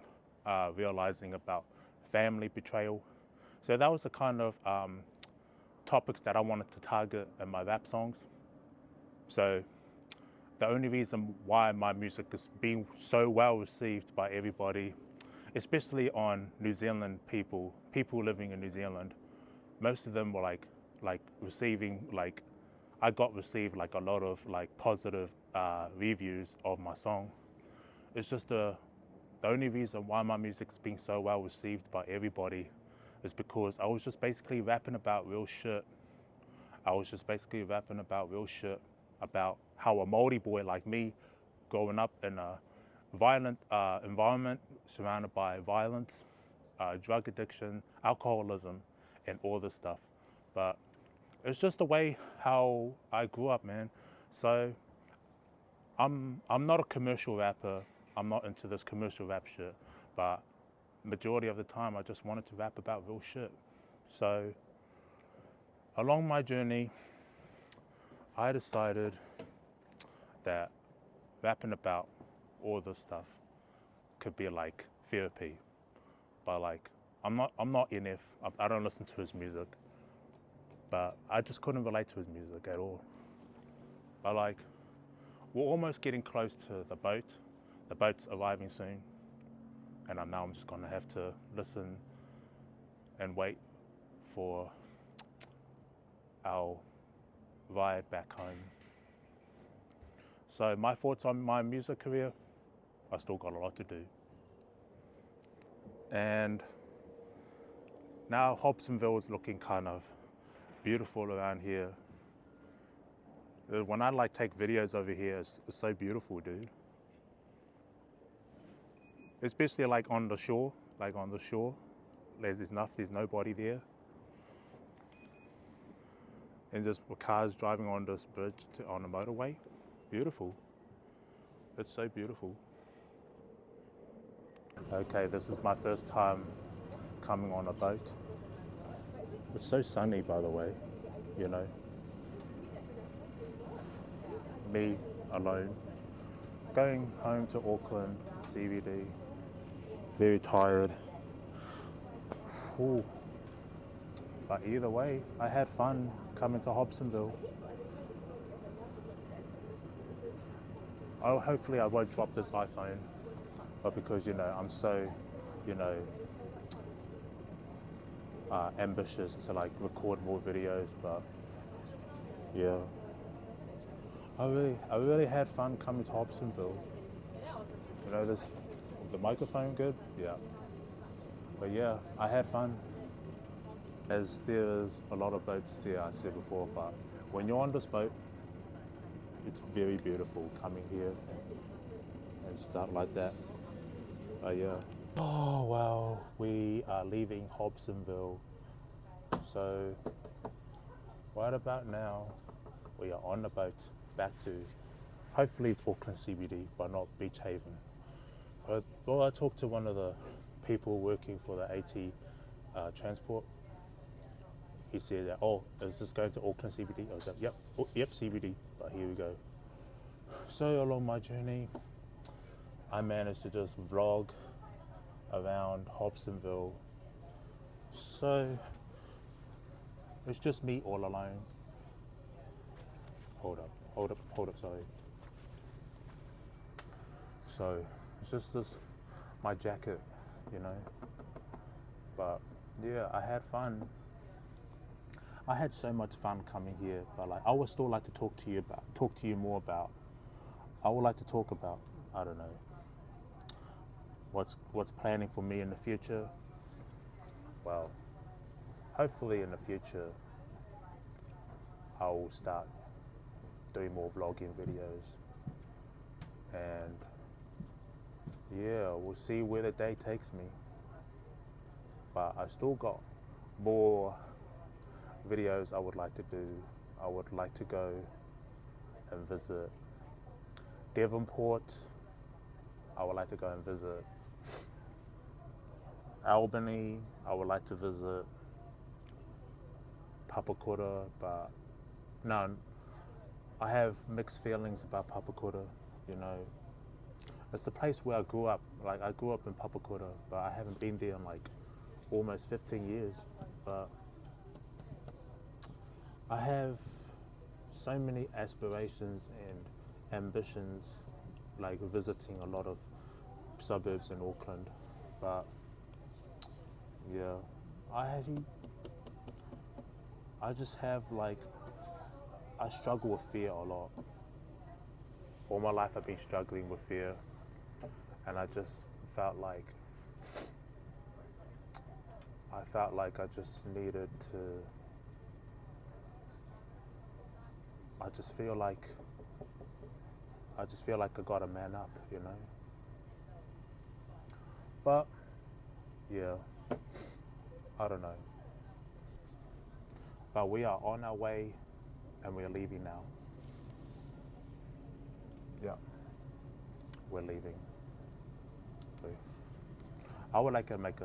realizing about family betrayal. So that was the kind of topics that I wanted to target in my rap songs. So the only reason why my music is being so well received by everybody, especially on New Zealand people living in New Zealand, most of them were like receiving, like I got received like a lot of like positive reviews of my song. It's just the only reason why my music's being so well received by everybody is because I was just basically rapping about real shit. I was just basically rapping about real shit, about how a Māori boy like me, growing up in a violent environment, surrounded by violence, drug addiction, alcoholism, and all this stuff. But it's just the way how I grew up, man. So I'm not a commercial rapper. I'm not into this commercial rap shit. But majority of the time, I just wanted to rap about real shit. So along my journey, I decided that rapping about all this stuff could be like therapy. But like, I'm not NF. I don't listen to his music. But I just couldn't relate to his music at all. But like, we're almost getting close to the boat. The boat's arriving soon. And now I'm just gonna have to listen and wait for our ride back home. So my thoughts on my music career, I still got a lot to do. And now Hobsonville is looking kind of beautiful around here. When I like take videos over here, it's so beautiful, dude. Especially like on the shore, there's nobody there. And just cars driving on this bridge on the motorway. Beautiful. It's so beautiful. Okay, this is my first time coming on a boat. It's so sunny, by the way, you know. Me alone, going home to Auckland, CBD, very tired. Ooh. But either way, I had fun coming to Hobsonville. Hopefully I won't drop this iPhone, but because, you know, I'm so, you know, ambitious to like record more videos, but yeah. I really had fun coming to Hobsonville. You know, the microphone good? Yeah. But yeah, I had fun. As there's a lot of boats there, I said before, but when you're on this boat, it's very beautiful coming here and stuff like that. But yeah. Oh well, we are leaving Hobsonville. So right about now, we are on the boat back to hopefully Auckland CBD, but not Beach Haven. But well, I talked to one of the people working for the AT transport. He said that, oh, is this going to Auckland CBD? I was like, yep, yep, CBD, but here we go. So along my journey, I managed to just vlog around Hobsonville. So it's just me all alone. Hold up, sorry. So it's just my jacket, you know. But yeah, I had fun. I had so much fun coming here, but like I would still like to talk to you more about. I would like to talk about, I don't know, what's planning for me in the future. Well, hopefully in the future I will start doing more vlogging videos, and yeah, we'll see where the day takes me. But I still got more videos I would like to do. I would like to go and visit Devonport. I would like to go and visit Albany. I would like to visit Papakura, but no, I have mixed feelings about Papakura, you know. It's the place where I grew up. Like, I grew up in Papakura, but I haven't been there in like almost 15 years. But I have so many aspirations and ambitions, like visiting a lot of suburbs in Auckland. But yeah, I just have like, I struggle with fear a lot. All my life I've been struggling with fear, and I just felt like I just needed to, I just feel like I gotta man up, you know. But yeah, I don't know. But we are on our way, and we're leaving now. Yeah, we're leaving. I would like to make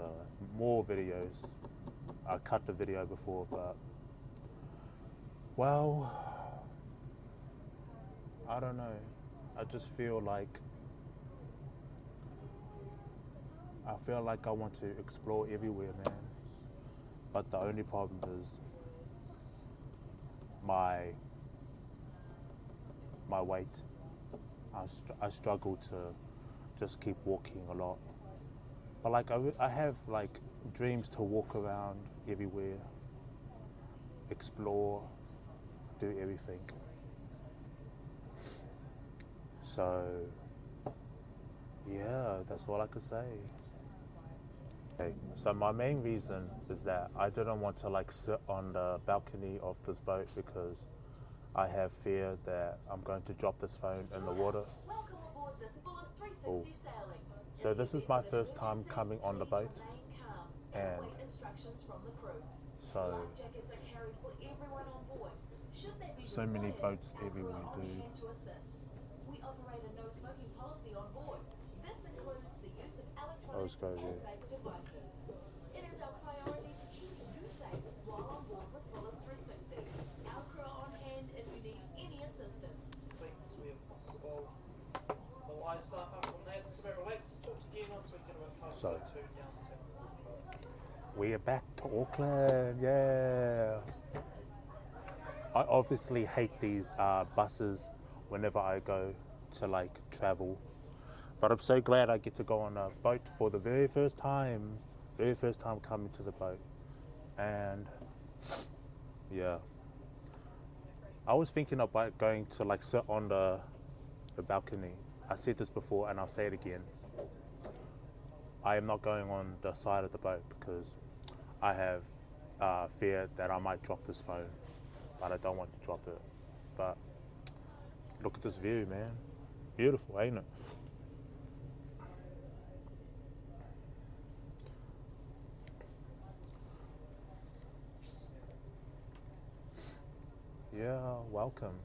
more videos. I cut the video before, but well, I don't know. I just feel like I want to explore everywhere, man. But the only problem is my weight. I struggle to just keep walking a lot. But like I have like dreams to walk around everywhere, explore, do everything. So yeah, that's all I could say. Okay, so my main reason is that I didn't want to like sit on the balcony of this boat because I have fear that I'm going to drop this phone in the water. Welcome aboard this fullest 360 Oh. sailing. So this is my first time coming on the boat, and await instructions from the crew. so Life jackets are carried for everyone on board. Should they be so many required, boats our crew everywhere, are on dude. hand to assist. We operate a no smoking policy on board. This includes the use of Let's go, electronic and yeah. vapor devices. It is our priority to keep you safe while on board with Fullest 360. Our crew are on hand if you need any assistance. Things where possible. Otherwise, apart from that, it's about relax. Talk again once we get a bit closer to Downtown. We are back to Auckland, yeah. I obviously hate these buses whenever I go to like travel, but I'm so glad I get to go on a boat for the very first time coming to the boat. And yeah, I was thinking about going to like sit on the balcony. I said this before and I'll say it again. I am not going on the side of the boat because I have fear that I might drop this phone, but I don't want to drop it. But look at this view, man. Beautiful, ain't it? Yeah, welcome.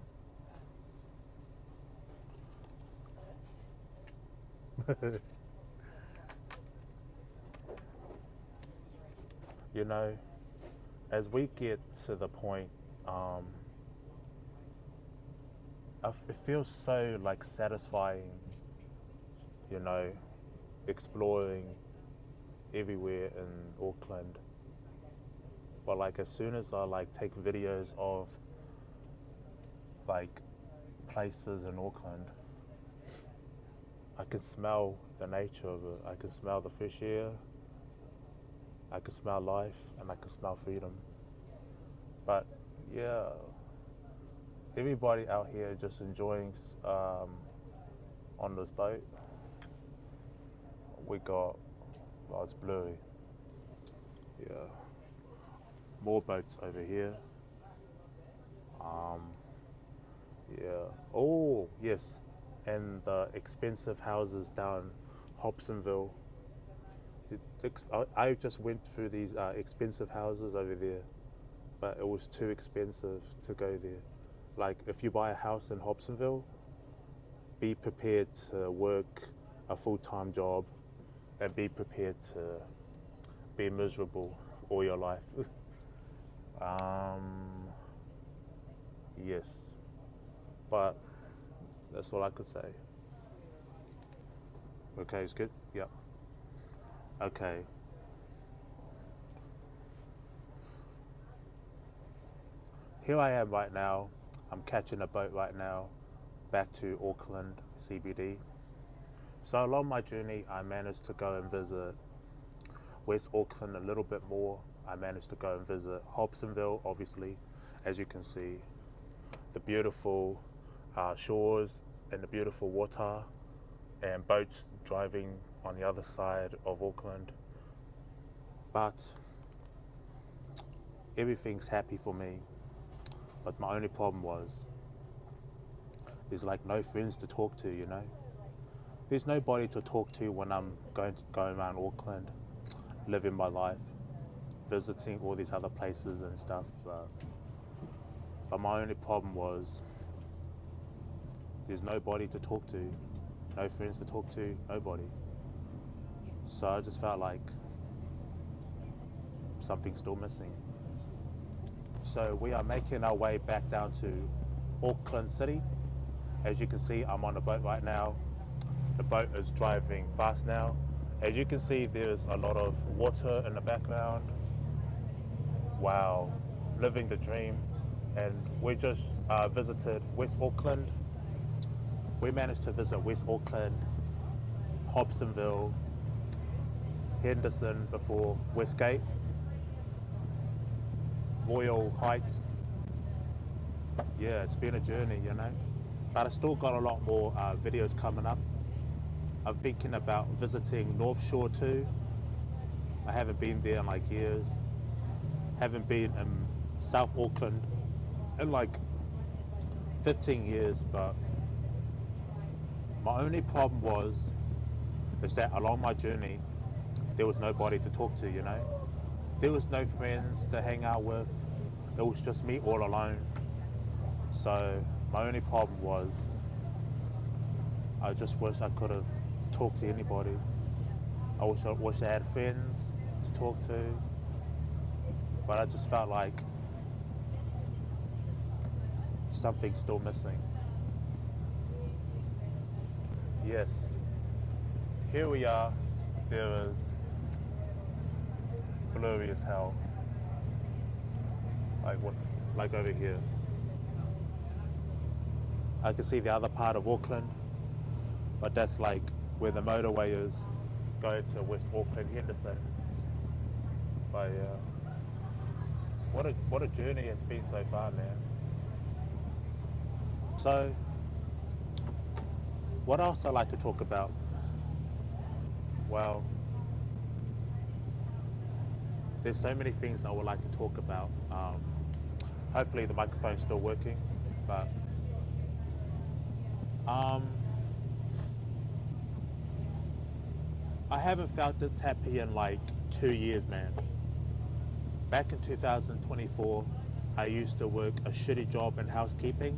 You know, as we get to the point, it feels so like satisfying, you know, exploring everywhere in Auckland. But like as soon as I like take videos of like places in Auckland, I can smell the nature of it. I can smell the fresh air. I can smell life and I can smell freedom. But yeah, everybody out here just enjoying on this boat. We got, well, it's blurry. Yeah, more boats over here. Yeah. Oh, yes. And the expensive houses down Hobsonville. I just went through these expensive houses over there, but it was too expensive to go there. Like, if you buy a house in Hobsonville, be prepared to work a full-time job and be prepared to be miserable all your life. Yes. But that's all I could say. Okay, it's good? Yep. Okay. Here I am right now. I'm catching a boat right now back to Auckland CBD. So along my journey, I managed to go and visit West Auckland a little bit more. I managed to go and visit Hobsonville, obviously, as you can see. The beautiful shores and the beautiful water and boats driving on the other side of Auckland. But everything's happy for me. But my only problem was there's like no friends to talk to, you know. There's nobody to talk to when I'm going around Auckland, living my life, visiting all these other places and stuff. But my only problem was there's nobody to talk to, no friends to talk to, nobody. So I just felt like something's still missing. So we are making our way back down to Auckland City. As you can see, I'm on a boat right now. The boat is driving fast now. As you can see, there's a lot of water in the background. Wow, living the dream. And we just visited West Auckland. We managed to visit West Auckland, Hobsonville, Henderson before Westgate, Royal Heights. Yeah, it's been a journey, you know. But I still got a lot more videos coming up. I'm thinking about visiting North Shore too. I haven't been there in like years. Haven't been in South Auckland in like 15 years, but my only problem is that along my journey, there was nobody to talk to, you know. There was no friends to hang out with. It was just me all alone. So my only problem was I just wish I could have talked to anybody. I wish I had friends to talk to, but I just felt like something's still missing. Yes, here we are. There is blurry as hell. Like over here. I can see the other part of Auckland, but that's like where the motorway is going to West Auckland, Henderson. But yeah, what a journey it's been so far, man. So, what else I like to talk about? Well, there's so many things I would like to talk about. Hopefully the microphone's still working, but I haven't felt this happy in like 2 years, man. Back in 2024, I used to work a shitty job in housekeeping.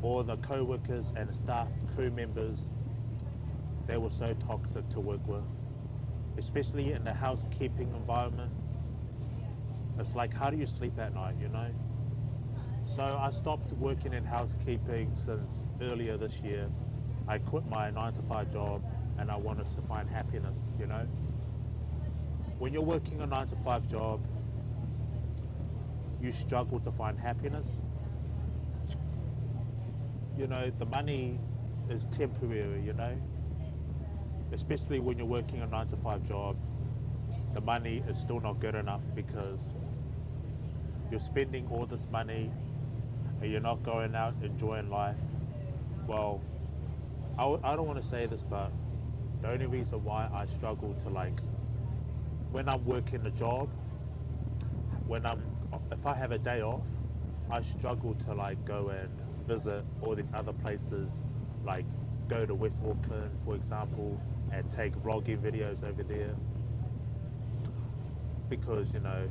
All the co-workers and staff, crew members, they were so toxic to work with, especially in the housekeeping environment. It's like, how do you sleep at night, you know? So I stopped working in housekeeping since earlier this year. I quit my 9-to-5 job and I wanted to find happiness, you know? When you're working a 9-to-5 job, you struggle to find happiness. You know, the money is temporary, you know? Especially when you're working a 9-to-5 job, the money is still not good enough because you're spending all this money and you're not going out enjoying life. Well, I don't want to say this, but the only reason why I struggle to, like, when I'm working a job, if I have a day off, I struggle to, like, go and visit all these other places, like go to West Auckland, for example, and take vlogging videos over there. Because, you know,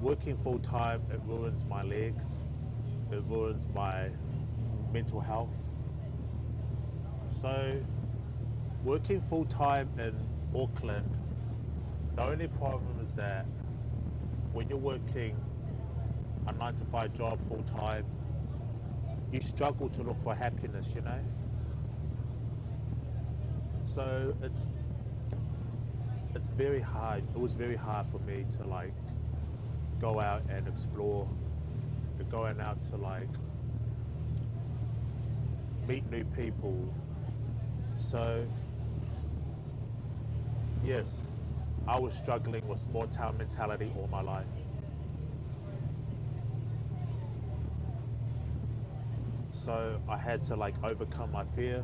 working full time, it ruins my legs, it ruins my mental health. So working full time in Auckland, the only problem is that when you're working a 9-to-5 job full time, you struggle to look for happiness, you know. So it's very hard. It was very hard for me to, like, go out and explore, going out to, like, meet new people. So yes, I was struggling with small town mentality all my life. So I had to, like, overcome my fear,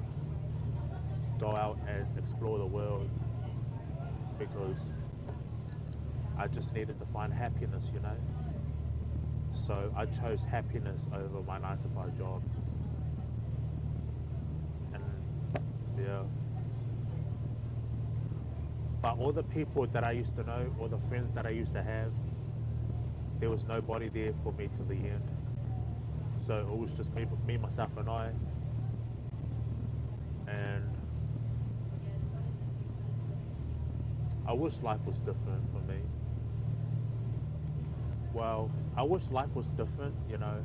go out and explore the world, because I just needed to find happiness, you know. So I chose happiness over my 9-to-5 job. And yeah. But all the people that I used to know, all the friends that I used to have, there was nobody there for me till the end. So it was just me, myself and I. And I wish life was different for me. Well, I wish life was different, you know.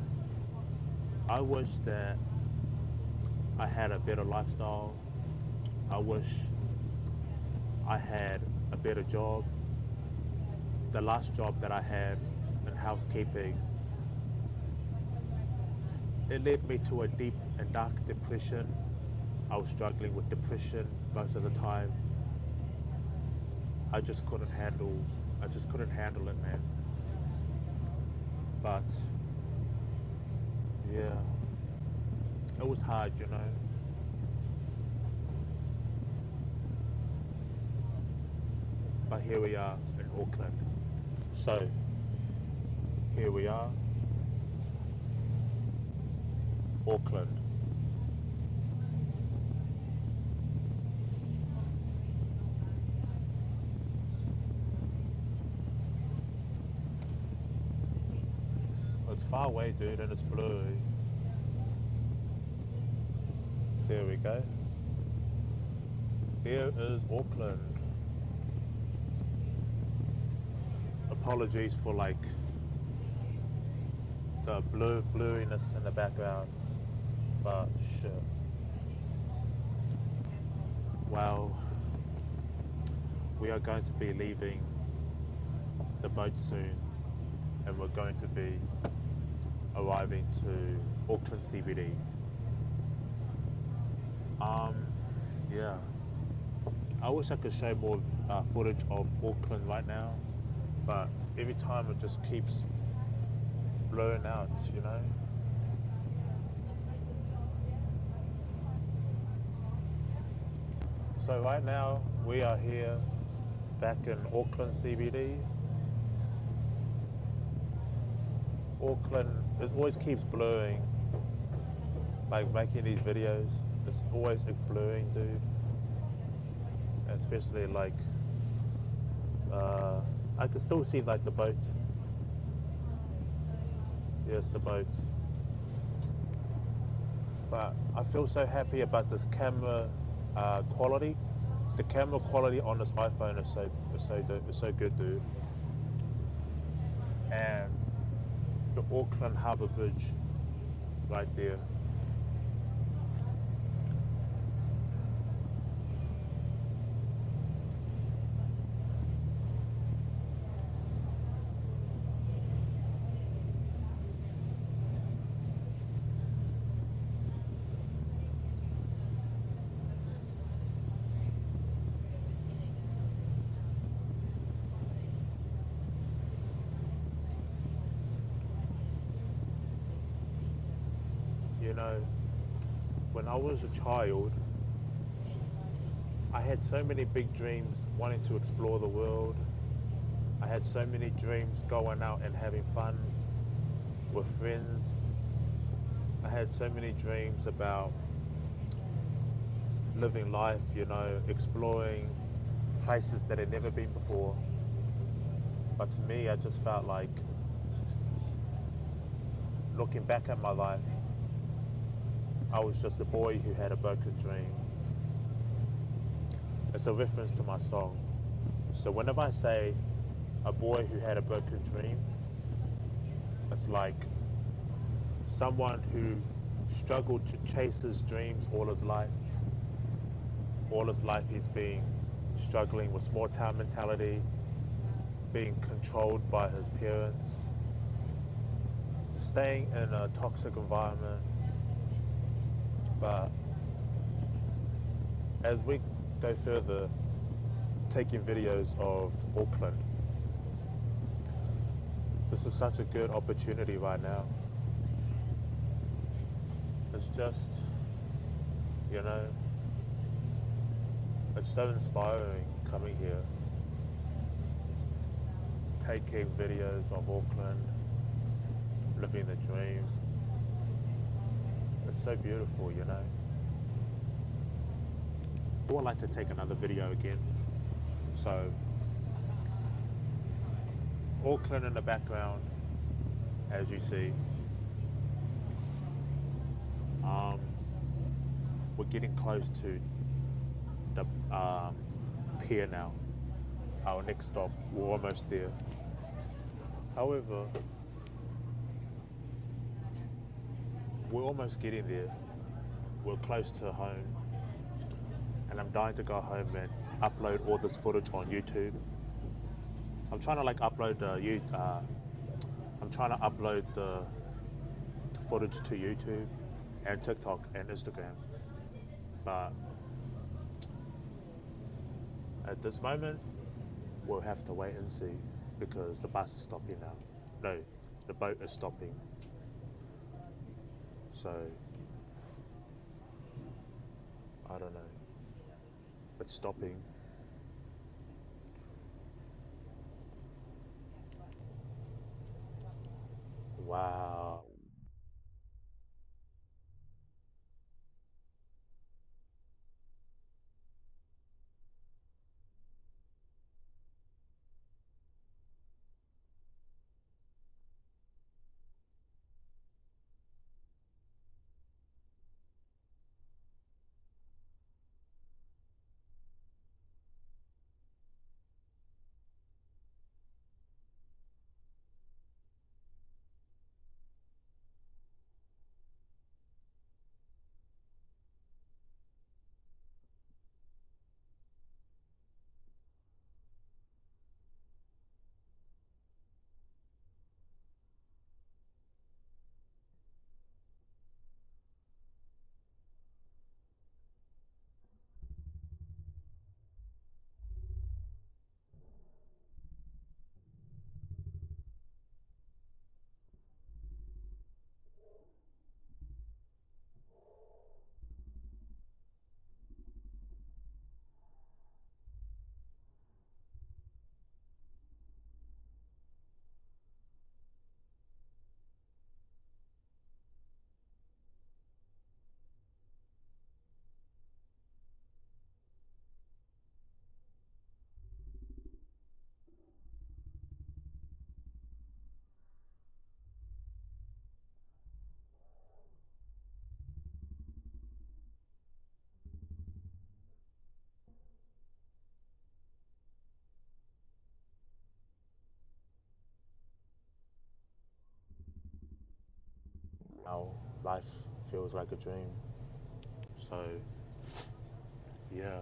I wish that I had a better lifestyle. I wish I had a better job. The last job that I had in housekeeping, it led me to a deep and dark depression. I was struggling with depression most of the time. I just couldn't handle it, man. But yeah, it was hard, you know. But here we are in Auckland. So here we are, Auckland. It's far away, dude, and it's blurry. There we go. Here is Auckland. Apologies for, like, the blurriness in the background, but shit. Well, we are going to be leaving the boat soon, and we're going to be arriving to Auckland CBD. Yeah. I wish I could show more footage of Auckland right now, but every time it just keeps blurring out, you know. So right now we are here back in Auckland CBD. Auckland, it always keeps blurring, like making these videos, it's always blurring, dude. Especially, like, I can still see, like, the boat. Yes, the boat. But I feel so happy about this camera quality. The camera quality on this iPhone is so good, dude. And the Auckland Harbour Bridge right there. know, when I was a child, I had so many big dreams wanting to explore the world. I had so many dreams going out and having fun with friends. I had so many dreams about living life, you know, exploring places that had never been before. But to me, I just felt like, looking back at my life, I was just a boy who had a broken dream. It's a reference to my song. So whenever I say a boy who had a broken dream, it's like someone who struggled to chase his dreams all his life. All his life he's been struggling with small town mentality, being controlled by his parents, staying in a toxic environment. But as we go further, taking videos of Auckland, this is such a good opportunity right now. It's just, you know, it's so inspiring coming here, taking videos of Auckland, living the dream. It's so beautiful, you know. I would like to take another video again. So, Auckland in the background, as you see. We're getting close to the pier now. Our next stop, we're almost there. However, we're almost getting there. We're close to home, and I'm dying to go home and upload all this footage on YouTube. I'm trying to upload the footage to YouTube and TikTok and Instagram, but at this moment we'll have to wait and see, because the bus is stopping now. No, the boat is stopping. So I don't know. It's stopping. Wow. Now life feels like a dream. So yeah.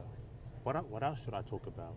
What else should I talk about?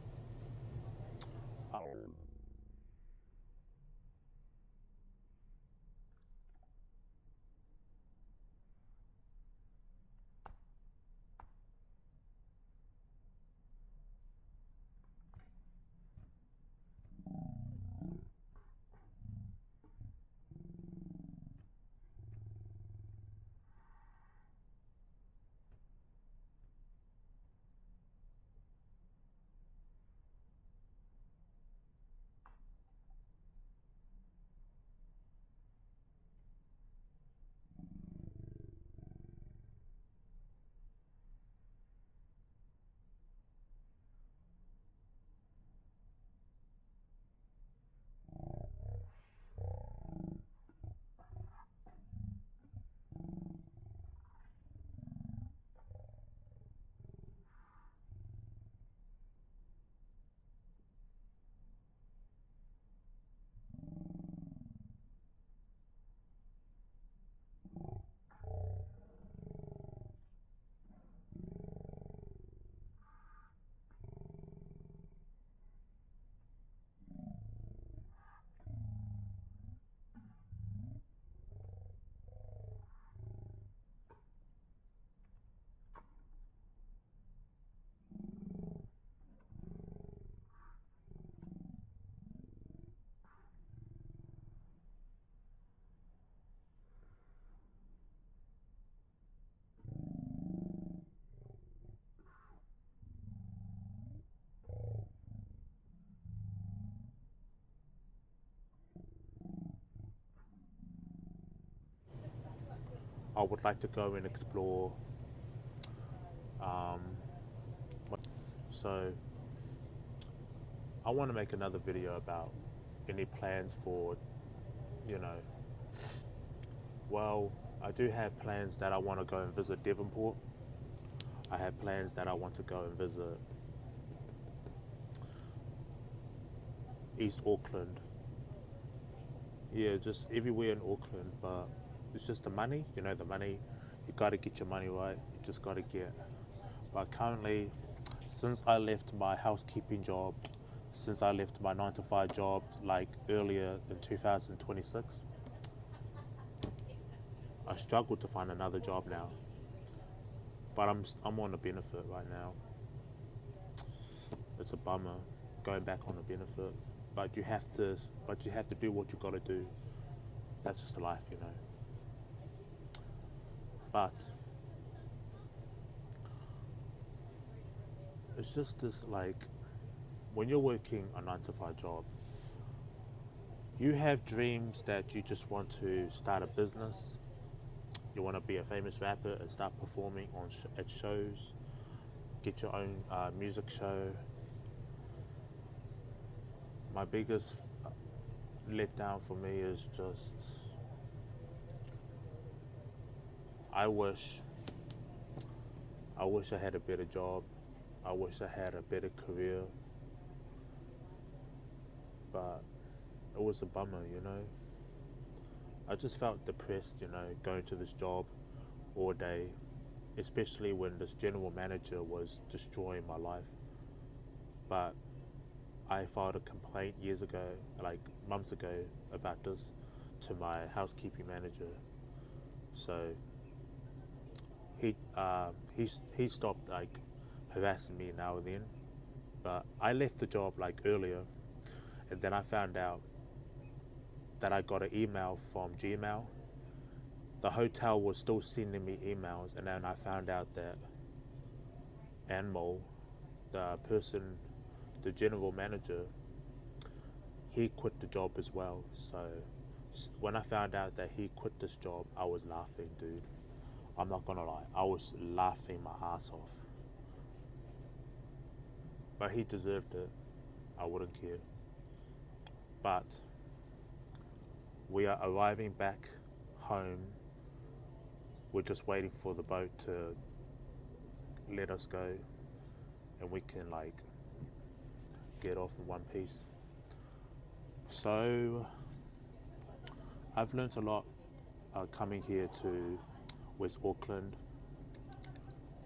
I would like to go and explore. So I want to make another video about any plans for, you know, well, I do have plans that I want to go and visit Devonport. I have plans that I want to go and visit East Auckland. Yeah, just everywhere in Auckland, but it's just the money, you know, the money. You got to get your money right. You just got to get. But currently, since I left my housekeeping job, since I left my 9-to-5 job like earlier in 2026, I struggled to find another job now. But I'm on a benefit right now. It's a bummer going back on a benefit, but you have to do what you got to do. That's just life, you know. But it's just this, like, when you're working a 9-to-5 job, you have dreams that you just want to start a business. You want to be a famous rapper and start performing at shows, get your own music show. My biggest letdown for me is just, I wish I had a better job. I wish I had a better career. But it was a bummer, you know. I just felt depressed, you know, going to this job all day, especially when this general manager was destroying my life. But I filed a complaint years ago, like months ago, about this to my housekeeping manager. So he stopped like harassing me now and then. But I left the job like earlier, and then I found out that I got an email from Gmail. The hotel was still sending me emails, and then I found out that Anmol, the general manager, he quit the job as well. So when I found out that he quit this job, I was laughing, dude. I'm not gonna lie, I was laughing my ass off. But he deserved it. I wouldn't care. But we are arriving back home. We're just waiting for the boat to let us go, and we can like get off in one piece. So I've learnt a lot coming here to West Auckland.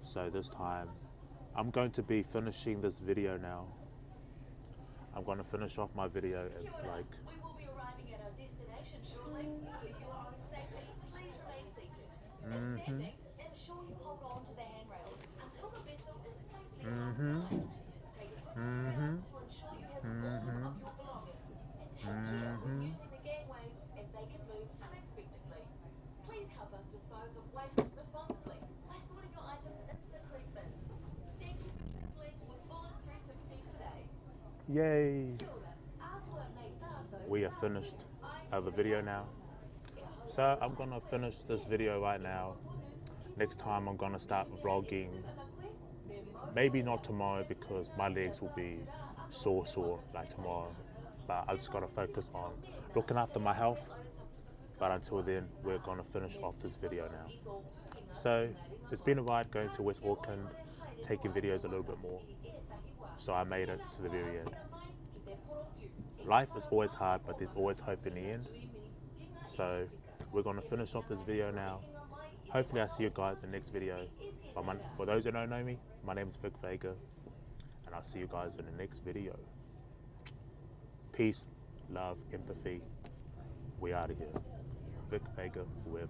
So this time I'm going to be finishing this video now. I'm going to finish off my video and like. We will be arriving at our destination shortly. For your own safety, please remain seated. If standing, ensure you hold on to the handrails until the vessel is safely alongside. Take a quick look around to ensure you have all of your belongings, and take care when using the gangways as they can move unexpectedly. Please help us dispose of waste responsibly by sorting your items into the correct bins. Thank you for traveling with Bullets 360 today. Yay! We are finished the video now. So I'm gonna finish this video right now. Next time I'm gonna start vlogging. Maybe not tomorrow because my legs will be sore like tomorrow. But I just gotta focus on looking after my health. But until then, we're gonna finish off this video now. So it's been a ride going to West Auckland, taking videos a little bit more. So I made it to the very end. Life is always hard, but there's always hope in the end. So we're going to finish off this video now. Hopefully I see you guys in the next video. For those who don't know me, my name is Vic Vega, and I'll see you guys in the next video. Peace, love, empathy. We out of here. Vic Vega forever.